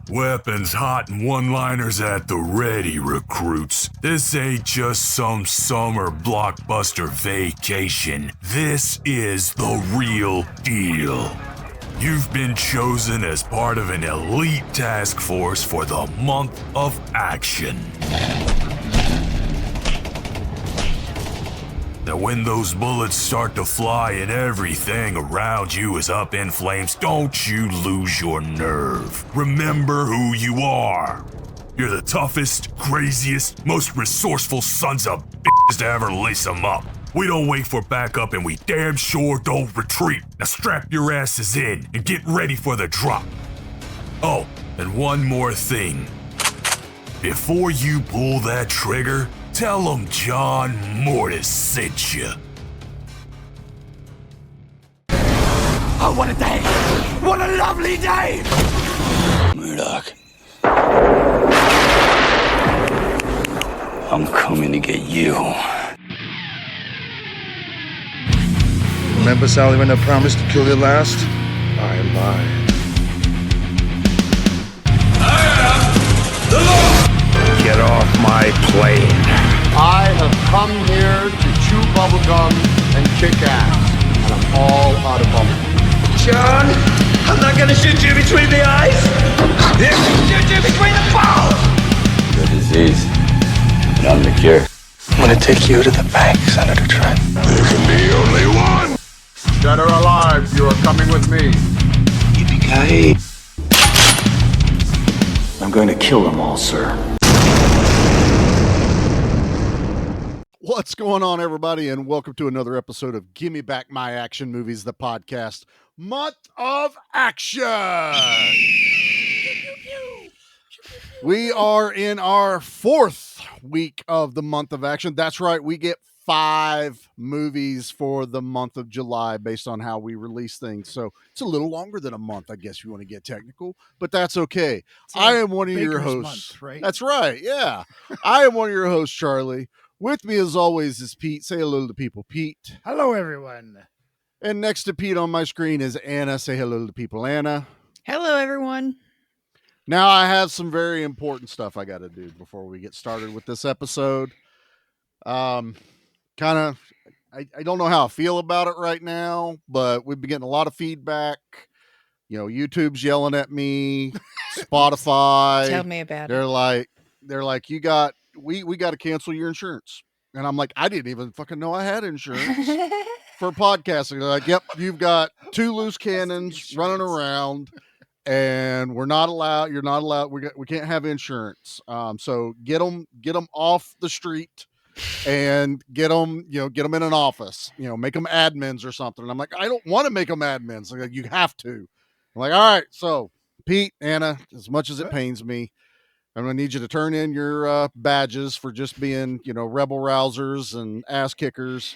Weapons hot and one-liners at the ready, recruits. This ain't just some summer blockbuster vacation. This is the real deal. You've been chosen as part of an elite task force for the month of action. Now when those bullets start to fly and everything around you is up in flames, don't you lose your nerve. Remember who you are. You're the toughest, craziest, most resourceful sons of bitches to ever lace them up. We don't wait for backup and we damn sure don't retreat. Now strap your asses in and get ready for the drop. Oh, and one more thing. Before you pull that trigger, tell them John Mortis sent you. Oh, what a day! What a lovely day! Murdoch. I'm coming to get you. Remember, Sally, when I promised to kill you last? I lied. Get off my plane. I have come here to chew bubblegum and kick ass, and I'm all out of bubblegum. John, I'm not gonna shoot you between the eyes! Shoot you between the balls! The disease. And I'm the cure. I'm gonna take you to the bank, Senator Trent. There can be only one. Dead or alive, you are coming with me. Yippee-ki-yay. I'm going to kill them all, sir. What's going on, everybody, and welcome to another episode of Gimme Back My Action Movies, the podcast. Month of Action! We are in our fourth week of the month of action. That's right, we get 5 movies for the month of July based on how we release things. So it's a little longer than a month, I guess you want to get technical, but that's okay. I am one of your hosts. Month, right? That's right, yeah. I am one of your hosts, Charlie. With me, as always, is Pete. Say hello to people, Pete. Hello, everyone. And next to Pete on my screen is Anna. Say hello to people, Anna. Hello, everyone. Now, I have some very important stuff I got to do before we get started with this episode. I don't know how I feel about it right now, but we've been getting a lot of feedback. You know, YouTube's yelling at me, Spotify. Tell me about They're like, we got to cancel your insurance. And I'm like, I didn't even fucking know I had insurance it. for podcasting. They're like, yep, you've got 2 loose cannons running around and you're not allowed. We can't have insurance. So get them off the street and get them in an office, make them admins or something. And I'm like, I don't want to make them admins. Like, you have to. I'm like, all right. So Pete, Anna, as much as it pains me, I'm going to need you to turn in your badges for just being, rebel rousers and ass kickers.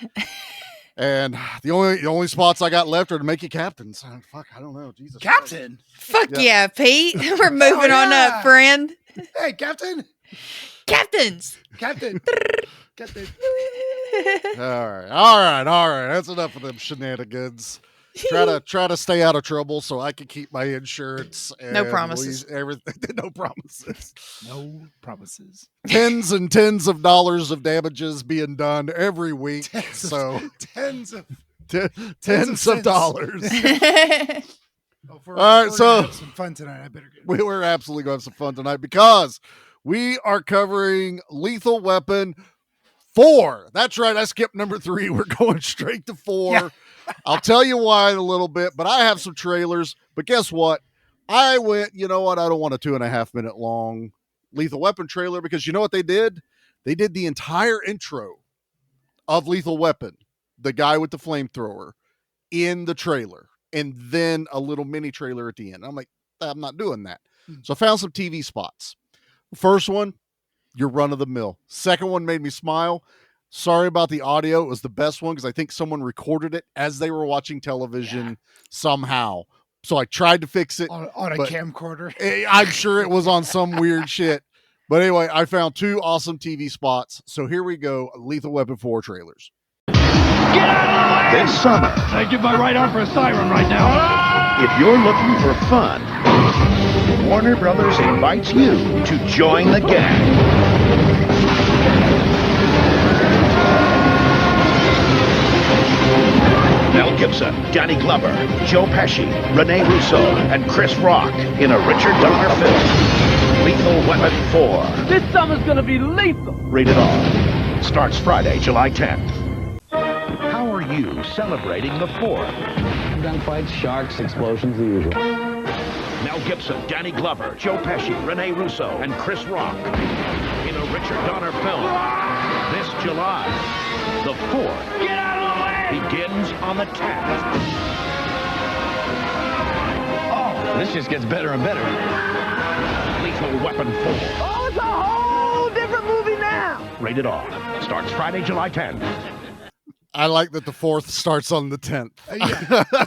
And the only spots I got left are to make you captains. Fuck, I don't know. Jesus. Captain? Fuck yeah, Pete. We're moving on up, friend. Hey, Captain. Captains. Captain. Captain. All right. That's enough of them shenanigans. Try to stay out of trouble so I can keep my insurance. And No promises. Everything. No promises. No promises. Tens and tens of dollars of damages being done every week. Tens of dollars. All right, so have some fun tonight. I better get. We're absolutely going to have some fun tonight because we are covering Lethal Weapon 4. That's right. I skipped number 3. We're going straight to 4. Yeah. I'll tell you why in a little bit, but I have some trailers. But guess what? I went, I don't want a 2.5 minute long Lethal Weapon trailer because you know what they did? They did the entire intro of Lethal Weapon, the guy with the flamethrower, in the trailer, and then a little mini trailer at the end. I'm like, I'm not doing that. So I found some TV spots. First one, your run of the mill. Second one made me smile. Sorry about the audio. It was the best one because I think someone recorded it as they were watching television somehow. So I tried to fix it. On a camcorder. I'm sure it was on some weird shit. But anyway, I found 2 awesome TV spots. So here we go. Lethal Weapon 4 trailers. Get out of the way! This summer, I give my right arm for a siren right now. if you're looking for fun, Warner Brothers invites you to join the gang. Mel Gibson, Danny Glover, Joe Pesci, Rene Russo, and Chris Rock in a Richard Donner film. Lethal Weapon 4. This summer's gonna be lethal. Rated R. Starts Friday, July 10th. How are you celebrating the 4th? Gunfights, sharks, explosions, the usual. Mel Gibson, Danny Glover, Joe Pesci, Rene Russo, and Chris Rock in a Richard Donner film. This July, the 4th. Get out of the way! Begins on the 10th. Oh, this just gets better and better. Lethal Weapon 4. Oh, it's a whole different movie now! Rated R. Starts Friday, July 10th. I like that the 4th starts on the 10th.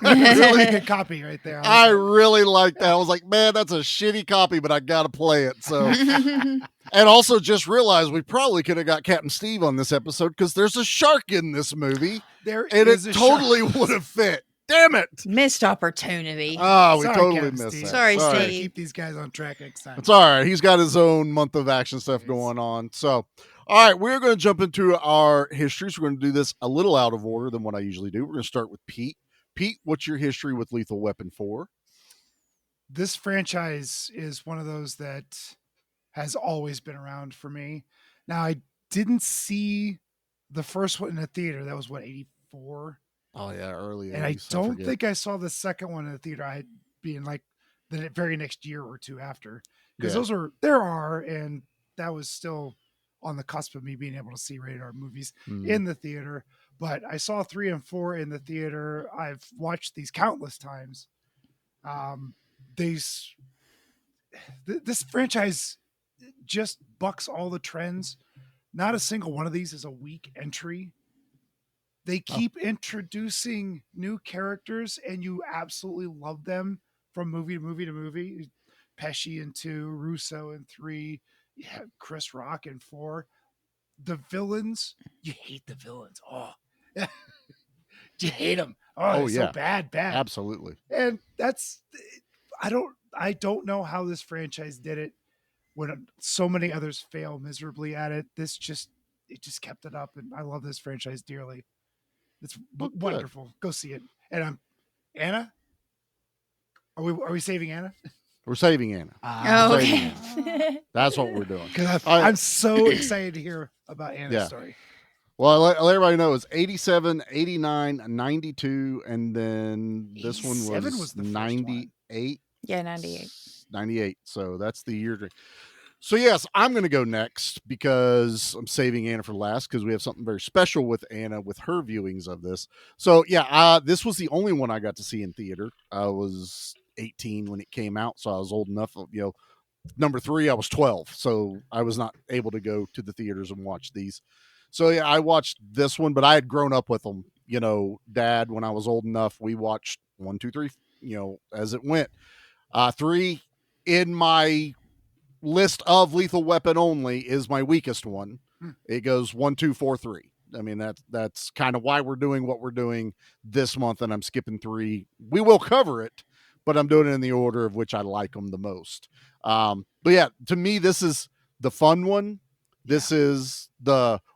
Really good copy right there. I really like that. I was like, man, that's a shitty copy, but I got to play it. So, and also just realized we probably could have got Captain Steve on this episode because there's a shark in this movie. There and is it a totally shark. would have fit. Damn it. Missed opportunity. Oh, we Sorry, totally Captain missed Steve. that. Sorry, Try to Steve. keep these guys on track next time. It's all right. He's got his own month of action stuff going on. So, all right, we're going to jump into our histories. We're going to do this a little out of order than what I usually do. We're going to start with Pete. Pete, what's your history with Lethal Weapon 4? This franchise is one of those that has always been around for me. Now, I didn't see the first one in the theater. That was what, 84? Oh, yeah, early. And I 80s, don't forget. think I saw the second one in the theater. I being like the very next year or two after, because Yeah. there are, and that was still on the cusp of me being able to see rated R movies Mhm. in the theater. But I saw 3 and 4 in the theater. I've watched these countless times. This franchise just bucks all the trends. Not a single one of these is a weak entry. They keep introducing new characters, and you absolutely love them from movie to movie to movie. Pesci in 2, Russo in 3, yeah, Chris Rock in 4. The villains, you hate the villains. Oh, you hate them. Oh, yeah. so bad. Absolutely. And that's I don't know how this franchise did it when so many others fail miserably at it. It just kept it up, and I love this franchise dearly. It's Well, good. wonderful. Go see it. And Anna, are we saving Anna? We're saving Anna. Oh, Saving okay. Anna. That's what we're doing. Because I- I'm so excited to hear about Anna's Yeah. story. Well, I'll let everybody know it's 87, 89, 92, and then this one 87 was was the first one. 98. Yeah, 98. 98. So that's the year. So, yes, I'm going to go next because I'm saving Anna for last because we have something very special with Anna with her viewings of this. So, yeah, this was the only one I got to see in theater. I was 18 when it came out, so I was old enough. Number 3, I was 12, so I was not able to go to the theaters and watch these. So, yeah, I watched this one, but I had grown up with them. Dad, when I was old enough, we watched 1, 2, 3, as it went. 3 in my list of Lethal Weapon only is my weakest one. It goes 1, 2, 4, 3. I mean, that's kind of why we're doing what we're doing this month, and I'm skipping 3. We will cover it, but I'm doing it in the order of which I like them the most. But yeah, to me, this is the fun one. This is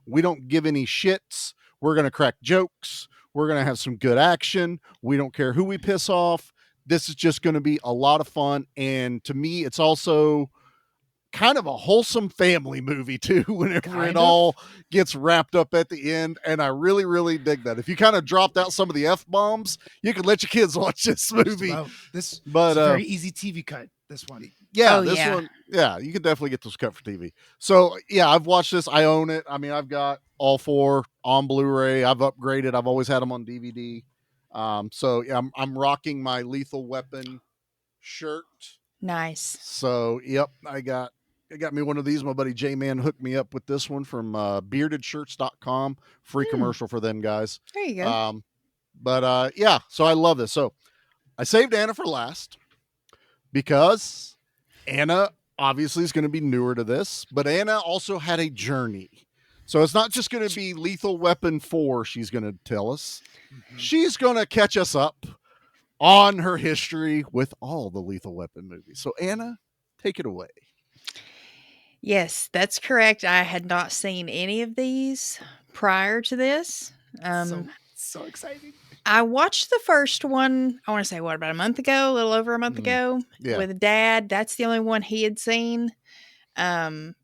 we don't give any shits. We're going to crack jokes. We're going to have some good action. We don't care who we piss off. This is just going to be a lot of fun. And to me, it's also kind of a wholesome family movie too, whenever it all gets wrapped up at the end. And I really, really dig that. If you kind of dropped out some of the F-bombs, you could let your kids watch this movie. This But, is a very easy TV cut, this one. Yeah, Oh, this yeah. one. Yeah, you can definitely get those cut for TV. So yeah, I've watched this. I own it. I mean, I've got all 4 on Blu-ray. I've upgraded. I've always had them on DVD. So yeah, I'm rocking my Lethal Weapon shirt. Nice. So yep, I got me one of these. My buddy J-Man hooked me up with this one from beardedshirts.com. Free commercial for them guys. There you go. But yeah, so I love this. So I saved Anna for last because Anna obviously is going to be newer to this, but Anna also had a journey. So it's not just going to be Lethal Weapon 4 she's going to tell us. She's going to catch us up on her history with all the Lethal Weapon movies. So Anna, take it away. Yes, that's correct. I had not seen any of these prior to this. So exciting. I watched the first one, I want to say, what, about a month ago, a little over a month ago, yeah. with Dad. That's the only one he had seen. And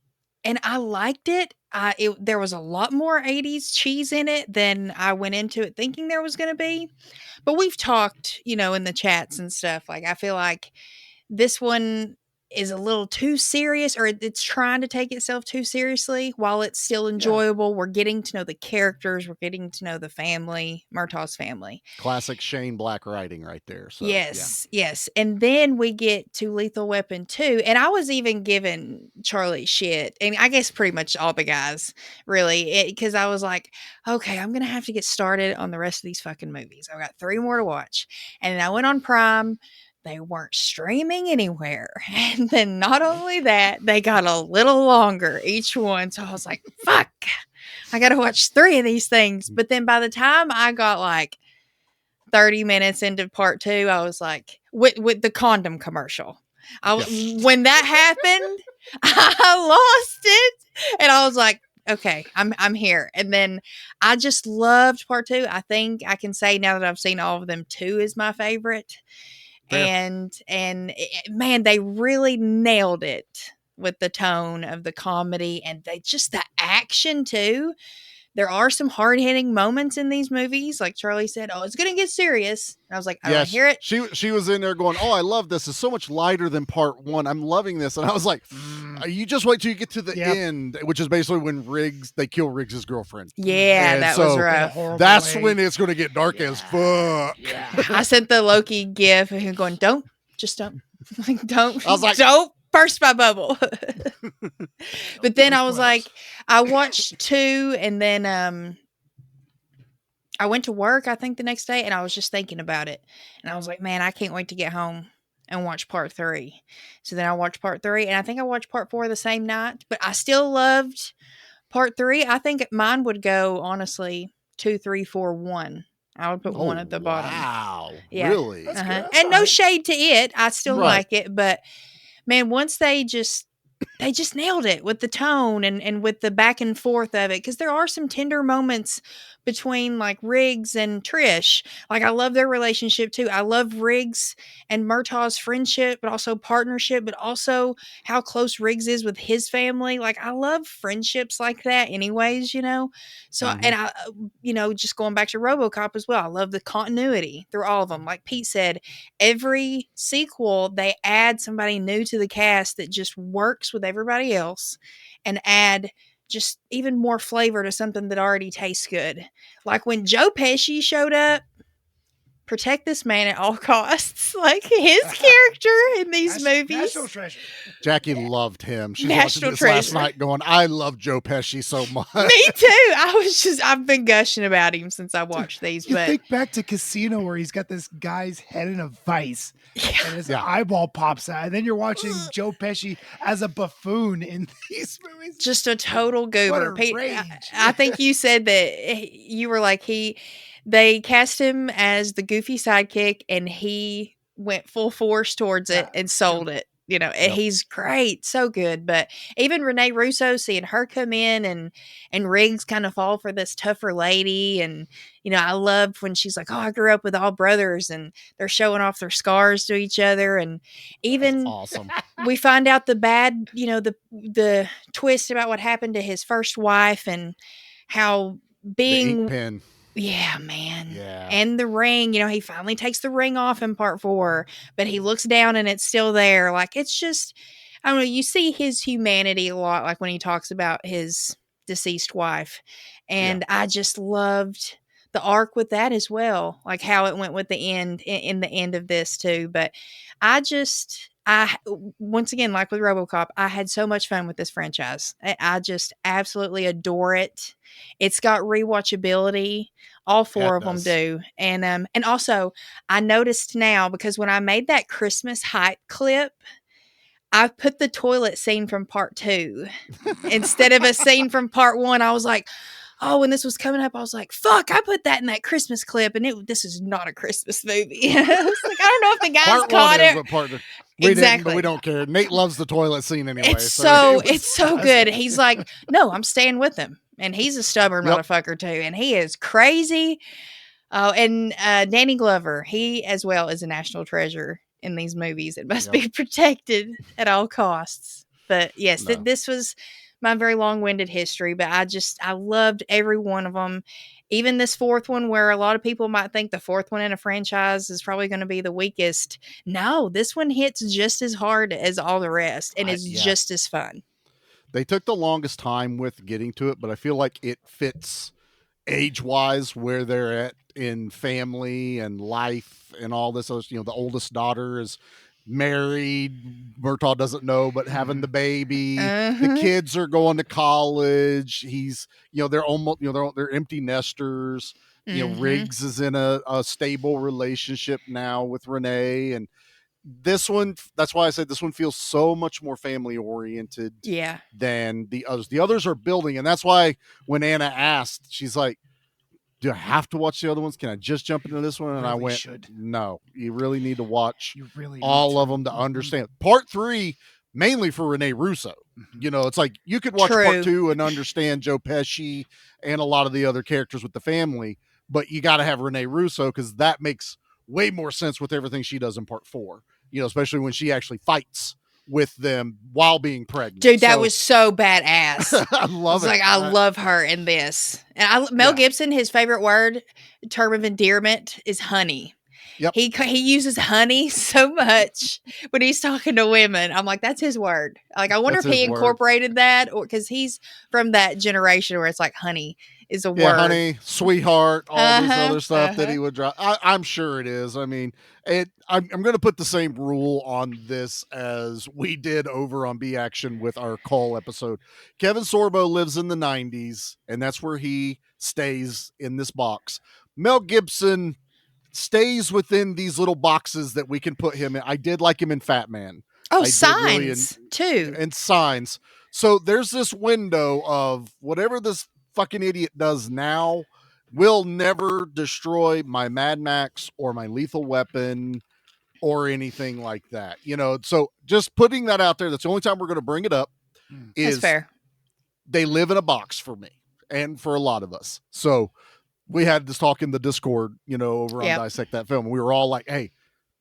I liked it. There was a lot more 80s cheese in it than I went into it thinking there was going to be. But we've talked, in the chats and stuff. Like, I feel like this one is a little too serious, or it's trying to take itself too seriously while it's still enjoyable. We're getting to know the characters. We're getting to know the family, Murtaugh's family. Classic Shane Black writing right there. So, yes. And then we get to Lethal Weapon 2. And I was even giving Charlie shit. And I guess pretty much all the guys, really. Because I was like, okay, I'm going to have to get started on the rest of these fucking movies. I've got 3 more to watch. And then I went on Prime. They weren't streaming anywhere. And then not only that, they got a little longer each one. So I was like, fuck, I got to watch 3 of these things. But then by the time I got like 30 minutes into part 2, I was like, with the condom commercial. When that happened, I lost it. And I was like, okay, I'm here. And then I just loved part 2. I think I can say now that I've seen all of them, 2 is my favorite. Fair. And man, they really nailed it with the tone of the comedy and the action too. There are some hard-hitting moments in these movies. Like Charlie said, oh, it's going to get serious. And I was like, I don't hear it. She was in there going, oh, I love this. It's so much lighter than part 1. I'm loving this. And I was like, you just wait till you get to the end, which is basically when they kill Riggs' girlfriend. Yeah, and that was rough. That's when it's going to get dark as fuck. Yeah. I sent the Loki gif of him going, don't. Like, don't. I was like, don't burst my bubble. But then I was like, I watched 2 and then I went to work, I think the next day, and I was just thinking about it. And I was like, man, I can't wait to get home and watch part 3. So then I watched part 3 and I think I watched part 4 the same night, but I still loved part 3. I think mine would go, honestly, 2, 3, 4, 1. I would put 1 at the bottom. Wow. Yeah. Really? And no shade to it. I still like it, but man, once they just nailed it with the tone and with the back and forth of it. Because there are some tender moments between like Riggs and Trish. Like, I love their relationship too. I love Riggs and Murtaugh's friendship, but also partnership, but also how close Riggs is with his family. Like, I love friendships like that anyways, So, and I, just going back to RoboCop as well, I love the continuity through all of them. Like Pete said, every sequel, they add somebody new to the cast that just works with everybody else and add just even more flavor to something that already tastes good. Like when Joe Pesci showed up, protect this man at all costs. Like his character in these movies. National treasure. Jackie loved him. She's National watching this treasure. last night going, I love Joe Pesci so much. Me too. I've been gushing about him since I watched these. You But think back to Casino where he's got this guy's head in a vice and his eyeball pops out. And then you're watching Joe Pesci as a buffoon in these movies. just a total goober. What a Pete, rage. I think you said that you were like, they cast him as the goofy sidekick and he went full force towards it and sold it. And he's great. So good. But even Renee Russo, seeing her come in and Riggs kind of fall for this tougher lady. And, I loved when she's like, oh, I grew up with all brothers and they're showing off their scars to each other. And even awesome. We find out the bad, the twist about what happened to his first wife and how being... The ink pen. Yeah, man. Yeah. And the ring, he finally takes the ring off in part 4, but he looks down and it's still there. Like, it's just, I don't know, you see his humanity a lot, like when he talks about his deceased wife. And I just loved the arc with that as well, like how it went with the end in the end of this too. But once again, like with RoboCop, I had so much fun with this franchise. I just absolutely adore it. It's got rewatchability. All 4 of them do. And also I noticed now, because when I made that Christmas hype clip, I put the toilet scene from part 2 instead of a scene from part 1. I was like, oh, when this was coming up, I was like, fuck, I put that in that Christmas clip, and this is not a Christmas movie. I was like, I don't know if the guys caught it. We didn't, Exactly. but we don't care. Nate loves the toilet scene anyway. It's so good. He's like, no, I'm staying with him, and he's a stubborn Yep. motherfucker too, and he is crazy. Oh, and Danny Glover, he as well is a national treasure in these movies. It must be protected at all costs. But yes, this was my very long-winded history, but I loved every one of them. Even this fourth one, where a lot of people might think the fourth one in a franchise is probably going to be the weakest. No, this one hits just as hard as all the rest, and is just as fun. They took the longest time with getting to it, but I feel like it fits age-wise where they're at in family and life and all this. You know, the oldest daughter is married. Murtaugh doesn't know, but having the baby. The kids are going to college. He's, you know, they're almost, you know, they're empty nesters. You know, Riggs is in a stable relationship now with Renee, and this one, that's why I said this one feels so much more family oriented than the others. The others are building, and that's why when Anna asked, she's like, do I have to watch the other ones? Can I just jump into this one? And I went, no, you really need to watch all of them to understand. Part 3, mainly for Renee Russo. You know, it's like you could watch part 2 and understand Joe Pesci and a lot of the other characters with the family, but you got to have Renee Russo because that makes way more sense with everything she does in part 4. You know, especially when she actually fights with them while being pregnant. Dude, that was so badass. I love it. Like, I love her in this. And Mel Gibson, his favorite term of endearment is honey. Yep. He uses honey so much when he's talking to women. I'm like, that's his word. Like, I wonder if he incorporated that, or because he's from that generation where it's like honey is a word. Honey, sweetheart, all this other stuff that he would drop. I'm sure it is. I mean, I'm going to put the same rule on this as we did over on B Action with our Call episode. Kevin Sorbo lives in the 90s, and that's where he stays in this box. Mel Gibson stays within these little boxes that we can put him in. I did like him in Fat Man. Oh, Signs, too. And Signs. So there's this window of whatever this fucking idiot does now will never destroy my Mad Max or my Lethal Weapon or anything like that. You know, so just putting that out there, that's the only time we're going to bring it up. Is that's fair. They live in a box for me and for a lot of us. So we had this talk in the Discord, you know, over on Dissect That Film. We were all like, hey,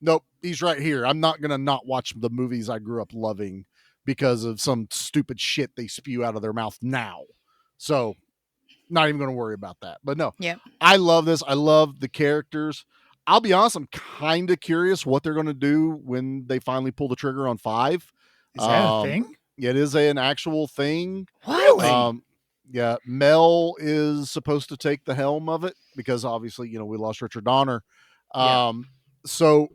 nope, he's right here. I'm not going to not watch the movies I grew up loving because of some stupid shit they spew out of their mouth now. So not even going to worry about that. But no, I love this. I love the characters. I'll be honest, I'm kind of curious what they're going to do when they finally pull the trigger on 5. Is that a thing? It is an actual thing. Really? Yeah, Mel is supposed to take the helm of it because obviously, you know, we lost Richard Donner. So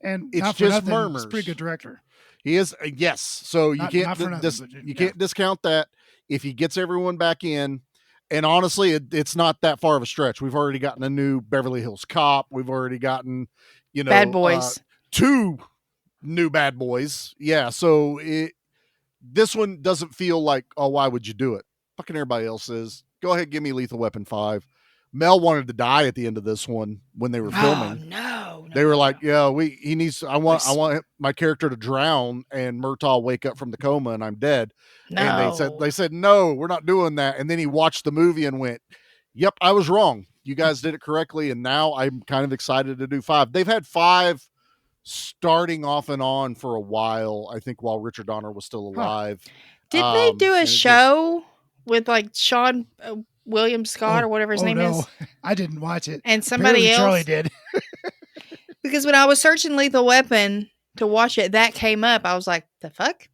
and it's not for just nothing, murmurs. He's a pretty good director. He is, yes. So you can't discount that if he gets everyone back in. And honestly, it's not that far of a stretch. We've already gotten a new Beverly Hills Cop. We've already gotten, you know, Bad Boys. 2 new Bad Boys. Yeah. So this one doesn't feel like, oh, why would you do it? Fucking everybody else is. Go ahead, give me Lethal Weapon 5. Mel wanted to die at the end of this one when they were filming. They were like, yeah, I want my character to drown and Murtaugh wake up from the coma and I'm dead. No. And they said, no, we're not doing that. And then he watched the movie and went, yep, I was wrong. You guys did it correctly. And now I'm kind of excited to do 5. They've had 5 starting off and on for a while, I think, while Richard Donner was still alive. Didn't they do a show with like Sean William Scott or whatever his name is? I didn't watch it. And somebody else. Charlie did. Because when I was searching Lethal Weapon to watch it, that came up. I was like, the fuck?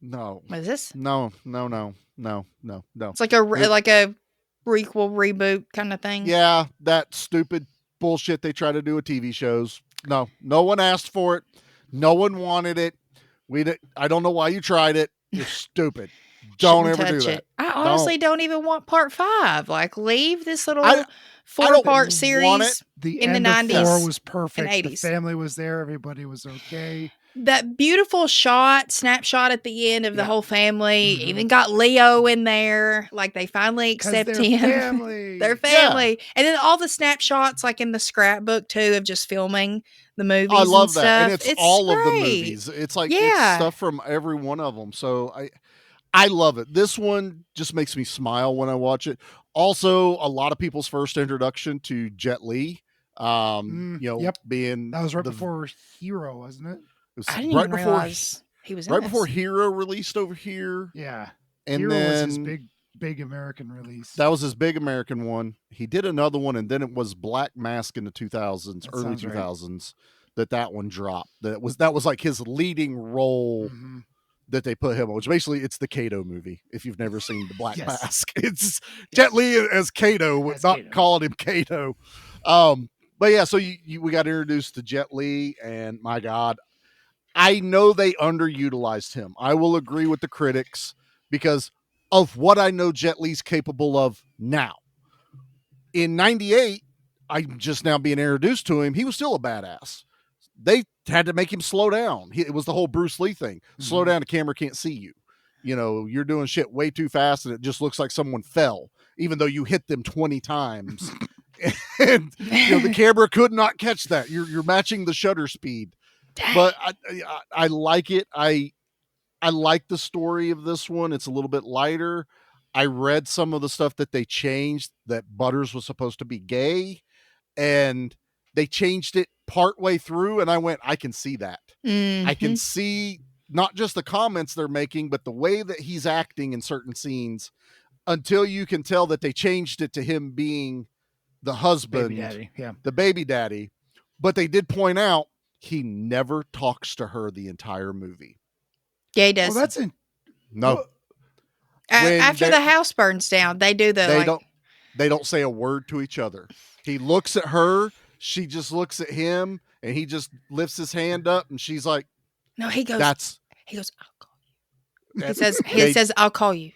No. What is this? No. It's like a prequel reboot kind of thing. Yeah, that stupid bullshit they try to do with TV shows. No one asked for it. No one wanted it. I don't know why you tried it. You're stupid. Don't ever do that. I honestly don't even want part 5. Like, leave this little 4-part series the in the 90s. 4 was perfect. And 80s. The family was there. Everybody was okay. that beautiful snapshot at the end of the whole family. Even got Leo in there. Like they finally accept they're him. family. They're family. And then all the snapshots, like in the scrapbook too, of just filming the movies. I love and that, stuff. and it's all of the great. movies. It's like it's stuff from every one of them. So I love it. This one just makes me smile when I watch it. Also, a lot of people's first introduction to Jet Li. Being that was right before Hero, wasn't it? It was I didn't even realize he was in right this. before Hero released over here. Yeah, and Hero then was his big American release. That was his big American one. He did another one, and then it was Black Mask in the 2000s, early 2000s. Right. That one dropped. That was like his leading role that they put him on. Which basically it's the Kato movie. If you've never seen the Black Mask, it's Jet Li as Kato, not calling him Kato. But yeah, so we got introduced to Jet Li, and my God, I know they underutilized him. I will agree with the critics because of what I know Jet Li's capable of now. In 98, I'm just now being introduced to him. He was still a badass. They had to make him slow down. It was the whole Bruce Lee thing. Slow down, the camera can't see you. You know, you're doing shit way too fast, and it just looks like someone fell, even though you hit them 20 times. And the camera could not catch that. You're matching the shutter speed. Dang. But I like it. I like the story of this one. It's a little bit lighter. I read some of the stuff that they changed, that Butters was supposed to be gay, and they changed it partway through, and I went, I can see that. I can see not just the comments they're making, but the way that he's acting in certain scenes, until you can tell that they changed it to him being the husband, the baby daddy. But they did point out he never talks to her the entire movie. Yeah, he does. Well, that's in no. After the house burns down, they do the. They don't say a word to each other. He looks at her. She just looks at him, and he just lifts his hand up, and she's like, "No." He goes. He goes. I'll call you. He says, "I'll call you."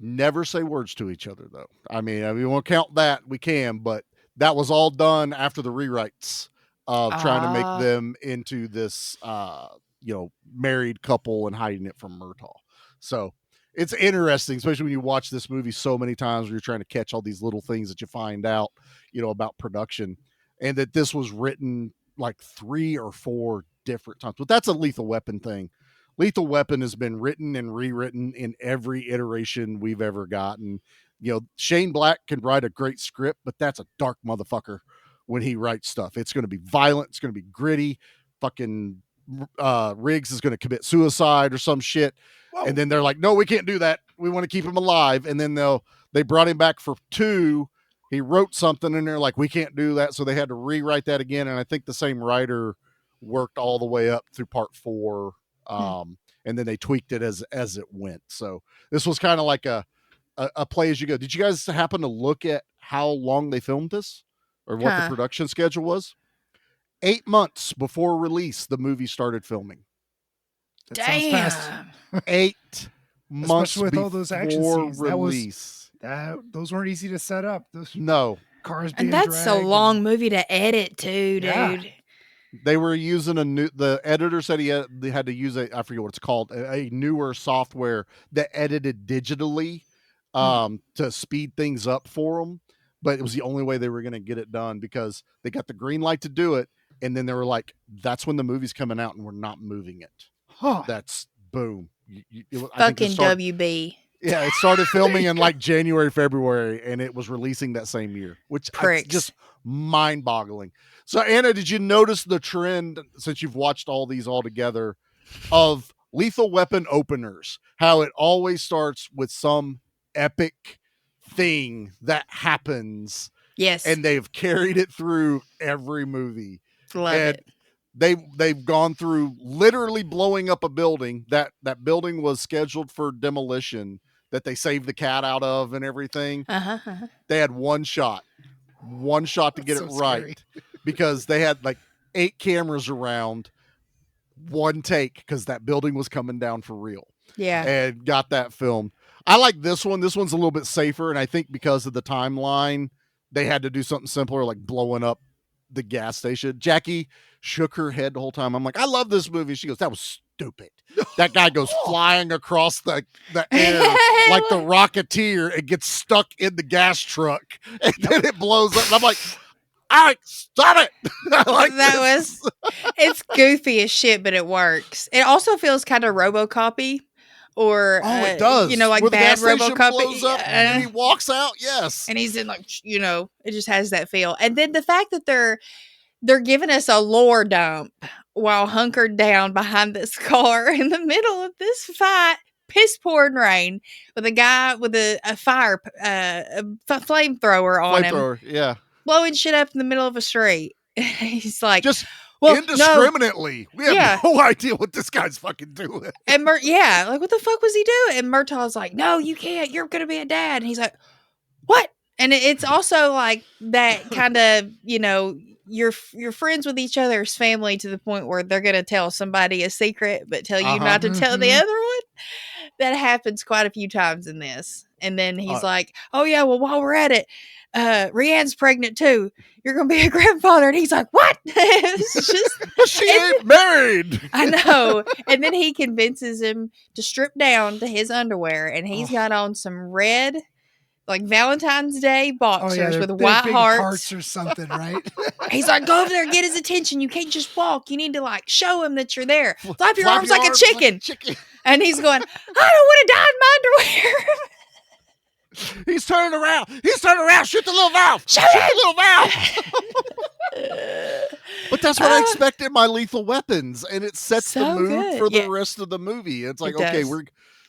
Never say words to each other, though. I mean, we won't count that. We can, but that was all done after the rewrites of trying to make them into this, married couple and hiding it from Murtaugh. So it's interesting, especially when you watch this movie so many times where you're trying to catch all these little things that you find out, about production, and that this was written like 3 or 4 different times. But that's a Lethal Weapon thing. Lethal Weapon has been written and rewritten in every iteration we've ever gotten. Shane Black can write a great script, but that's a dark motherfucker when he writes stuff. It's going to be violent. It's going to be gritty. Fucking Riggs is going to commit suicide or some shit. Whoa. And then they're like, no, we can't do that. We want to keep him alive. And then they brought him back for 2. He wrote something and they're like, we can't do that. So they had to rewrite that again. And I think the same writer worked all the way up through part 4. And then they tweaked it as it went. So this was kind of like a play as you go. Did you guys happen to look at how long they filmed this or what the production schedule was? 8 months before release, the movie started filming. That sounds fast. 8 months with all those action scenes. Release. Those weren't easy to set up. No. Cars being and that's a long movie to edit too, dude. Yeah. They were using the editor said they had to use I forget what it's called, a newer software that edited digitally to speed things up for them. But it was the only way they were going to get it done because they got the green light to do it. And then they were like, that's when the movie's coming out and we're not moving it. Huh. That's boom. Fucking WB. Yeah, it started filming in like January, February, and it was releasing that same year, which is just mind-boggling. So, Anna, did you notice the trend, since you've watched all these all together, of Lethal Weapon openers? How it always starts with some epic thing that happens. Yes. And they've carried it through every movie. Love it. They've gone through literally blowing up a building. That building was scheduled for demolition that they saved the cat out of and everything. They had one shot to get it right because they had like 8 cameras around, one take because that building was coming down for real. Yeah. And got that filmed. I like this one. This one's a little bit safer. And I think because of the timeline, they had to do something simpler, like blowing up the gas station. Jackie shook her head the whole time. I'm like, I love this movie. She goes, that was stupid. That guy goes flying across the air like the Rocketeer and gets stuck in the gas truck, and then it blows up. And I'm like, Alex, stop it. It's goofy as shit, but it works. It also feels kind of RoboCop-y, or it does. Like where the bad gas station RoboCop. blows up and he walks out. Yes, and he's in like it just has that feel. And then the fact that they're giving us a lore dump while hunkered down behind this car in the middle of this fight, piss pouring rain, with a guy with a flamethrower on him, yeah, blowing shit up in the middle of a street. He's like, just indiscriminately. No. We have no idea what this guy's fucking doing. And like, what the fuck was he doing? And Murtaugh's like, no, you can't. You're gonna be a dad. And he's like, what? And it's also like that kind of, you're friends with each other's family to the point where they're gonna tell somebody a secret, but tell you not to tell the other one. That happens quite a few times in this. And then he's like, oh yeah, well, while we're at it, Rianne's pregnant too. You're gonna be a grandfather. And he's like, what? She ain't married. I know. And then he convinces him to strip down to his underwear, and he's got on some red, like Valentine's Day boxers with white hearts or something, right? He's like, go over there and get his attention. You can't just walk. You need to like show him that you're there. Flap your arms like a chicken. And he's going, I don't want to die in my underwear. He's turning around. Shoot the little valve. Shoot the little valve. But that's what I expect in my Lethal Weapons, and it sets the mood for the rest of the movie. It's like, okay, we're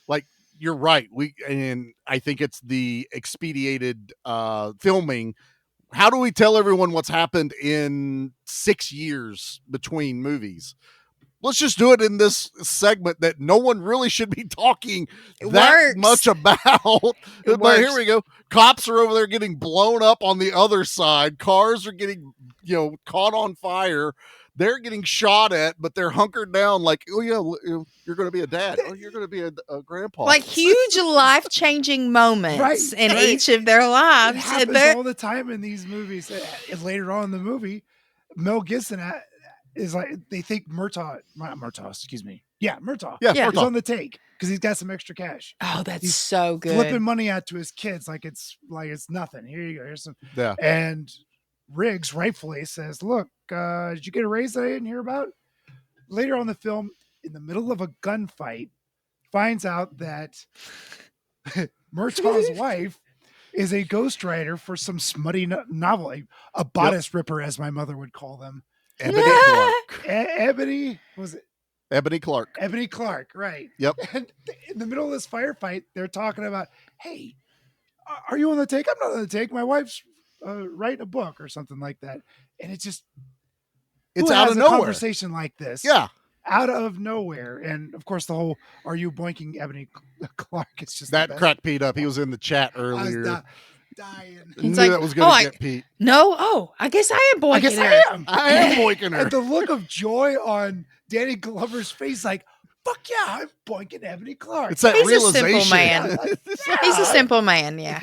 like, you're right. And I think it's the expedited filming. How do we tell everyone what's happened in 6 years between movies? Let's just do it in this segment that no one really should be talking much about. But here we go. Cops are over there getting blown up on the other side. Cars are getting, caught on fire. They're getting shot at, but they're hunkered down like, oh, yeah, you're going to be a dad. Oh, you're going to be a grandpa. Like huge life-changing moments in each of their lives. It happens all the time in these movies. Later on in the movie, Mel Gibson is like, they think Murtaugh, excuse me. Yeah, Murtaugh. Yeah, He's on the take because he's got some extra cash. Oh, he's so good. Flipping money out to his kids like it's nothing. Here you go. Here's some. Yeah. And Riggs rightfully says, look, did you get a raise that I didn't hear about? Later on in the film, in the middle of a gunfight, finds out that Murtaugh's wife is a ghostwriter for some smutty novel, a bodice ripper, as my mother would call them. Ebony Clark. Ebony, was it? Ebony Clark. Ebony Clark, right. Yep. And in the middle of this firefight, they're talking about, hey, are you on the take? I'm not on the take. My wife's writing a book or something like that. And it's just, it's out of nowhere. Conversation like this. Yeah. Out of nowhere. And of course, the whole, are you boinking Ebony Clark? It's just that cracked Pete up. He was in the chat earlier. I was dying. He's like, that was going to get Pete. No. Oh, I guess I am boinking her. I am boinking her. And the look of joy on Danny Glover's face, like, fuck yeah, I'm boinking Ebony Clark. It's that realization. A simple man. He's a simple man, yeah.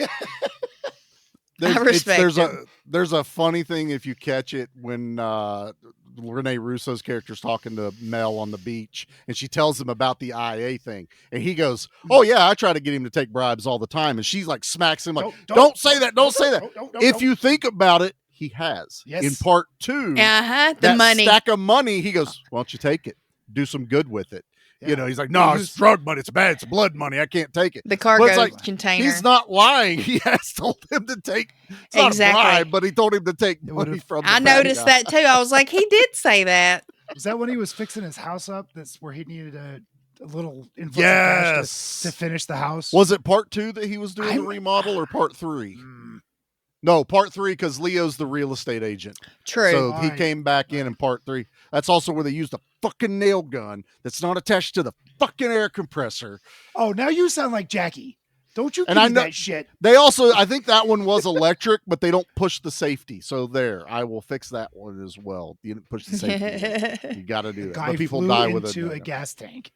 I respect him. There's a funny thing if you catch it when Rene Russo's character's talking to Mel on the beach, and she tells him about the IA thing, and he goes, "Oh yeah, I try to get him to take bribes all the time," and she's like smacks him like, "Don't say that! Don't say that!" If you think about it, he has. Yes. In part 2, the money stack of money, he goes, "Why don't you take it? Do some good with it." Yeah. He's like, no, it's drug money. It's bad. It's blood money. I can't take it. The cargo container. He's not lying. He has told him to take. It's not a bribe, but he told him to take money from. I noticed that too. I was like, he did say that. Was that when he was fixing his house up? That's where he needed a little influx of cash to finish the house. Was it part 2 that he was doing the remodel, or part 3? No, part 3, because Leo's the real estate agent. True. So he came back in part 3. That's also where they used a fucking nail gun that's not attached to the fucking air compressor. Oh, now you sound like Jackie. Don't you give me that shit. They also, I think that one was electric, but they don't push the safety. So I will fix that one as well. You didn't push the safety. You got to do that. Guy but people flew die with into a gas tank.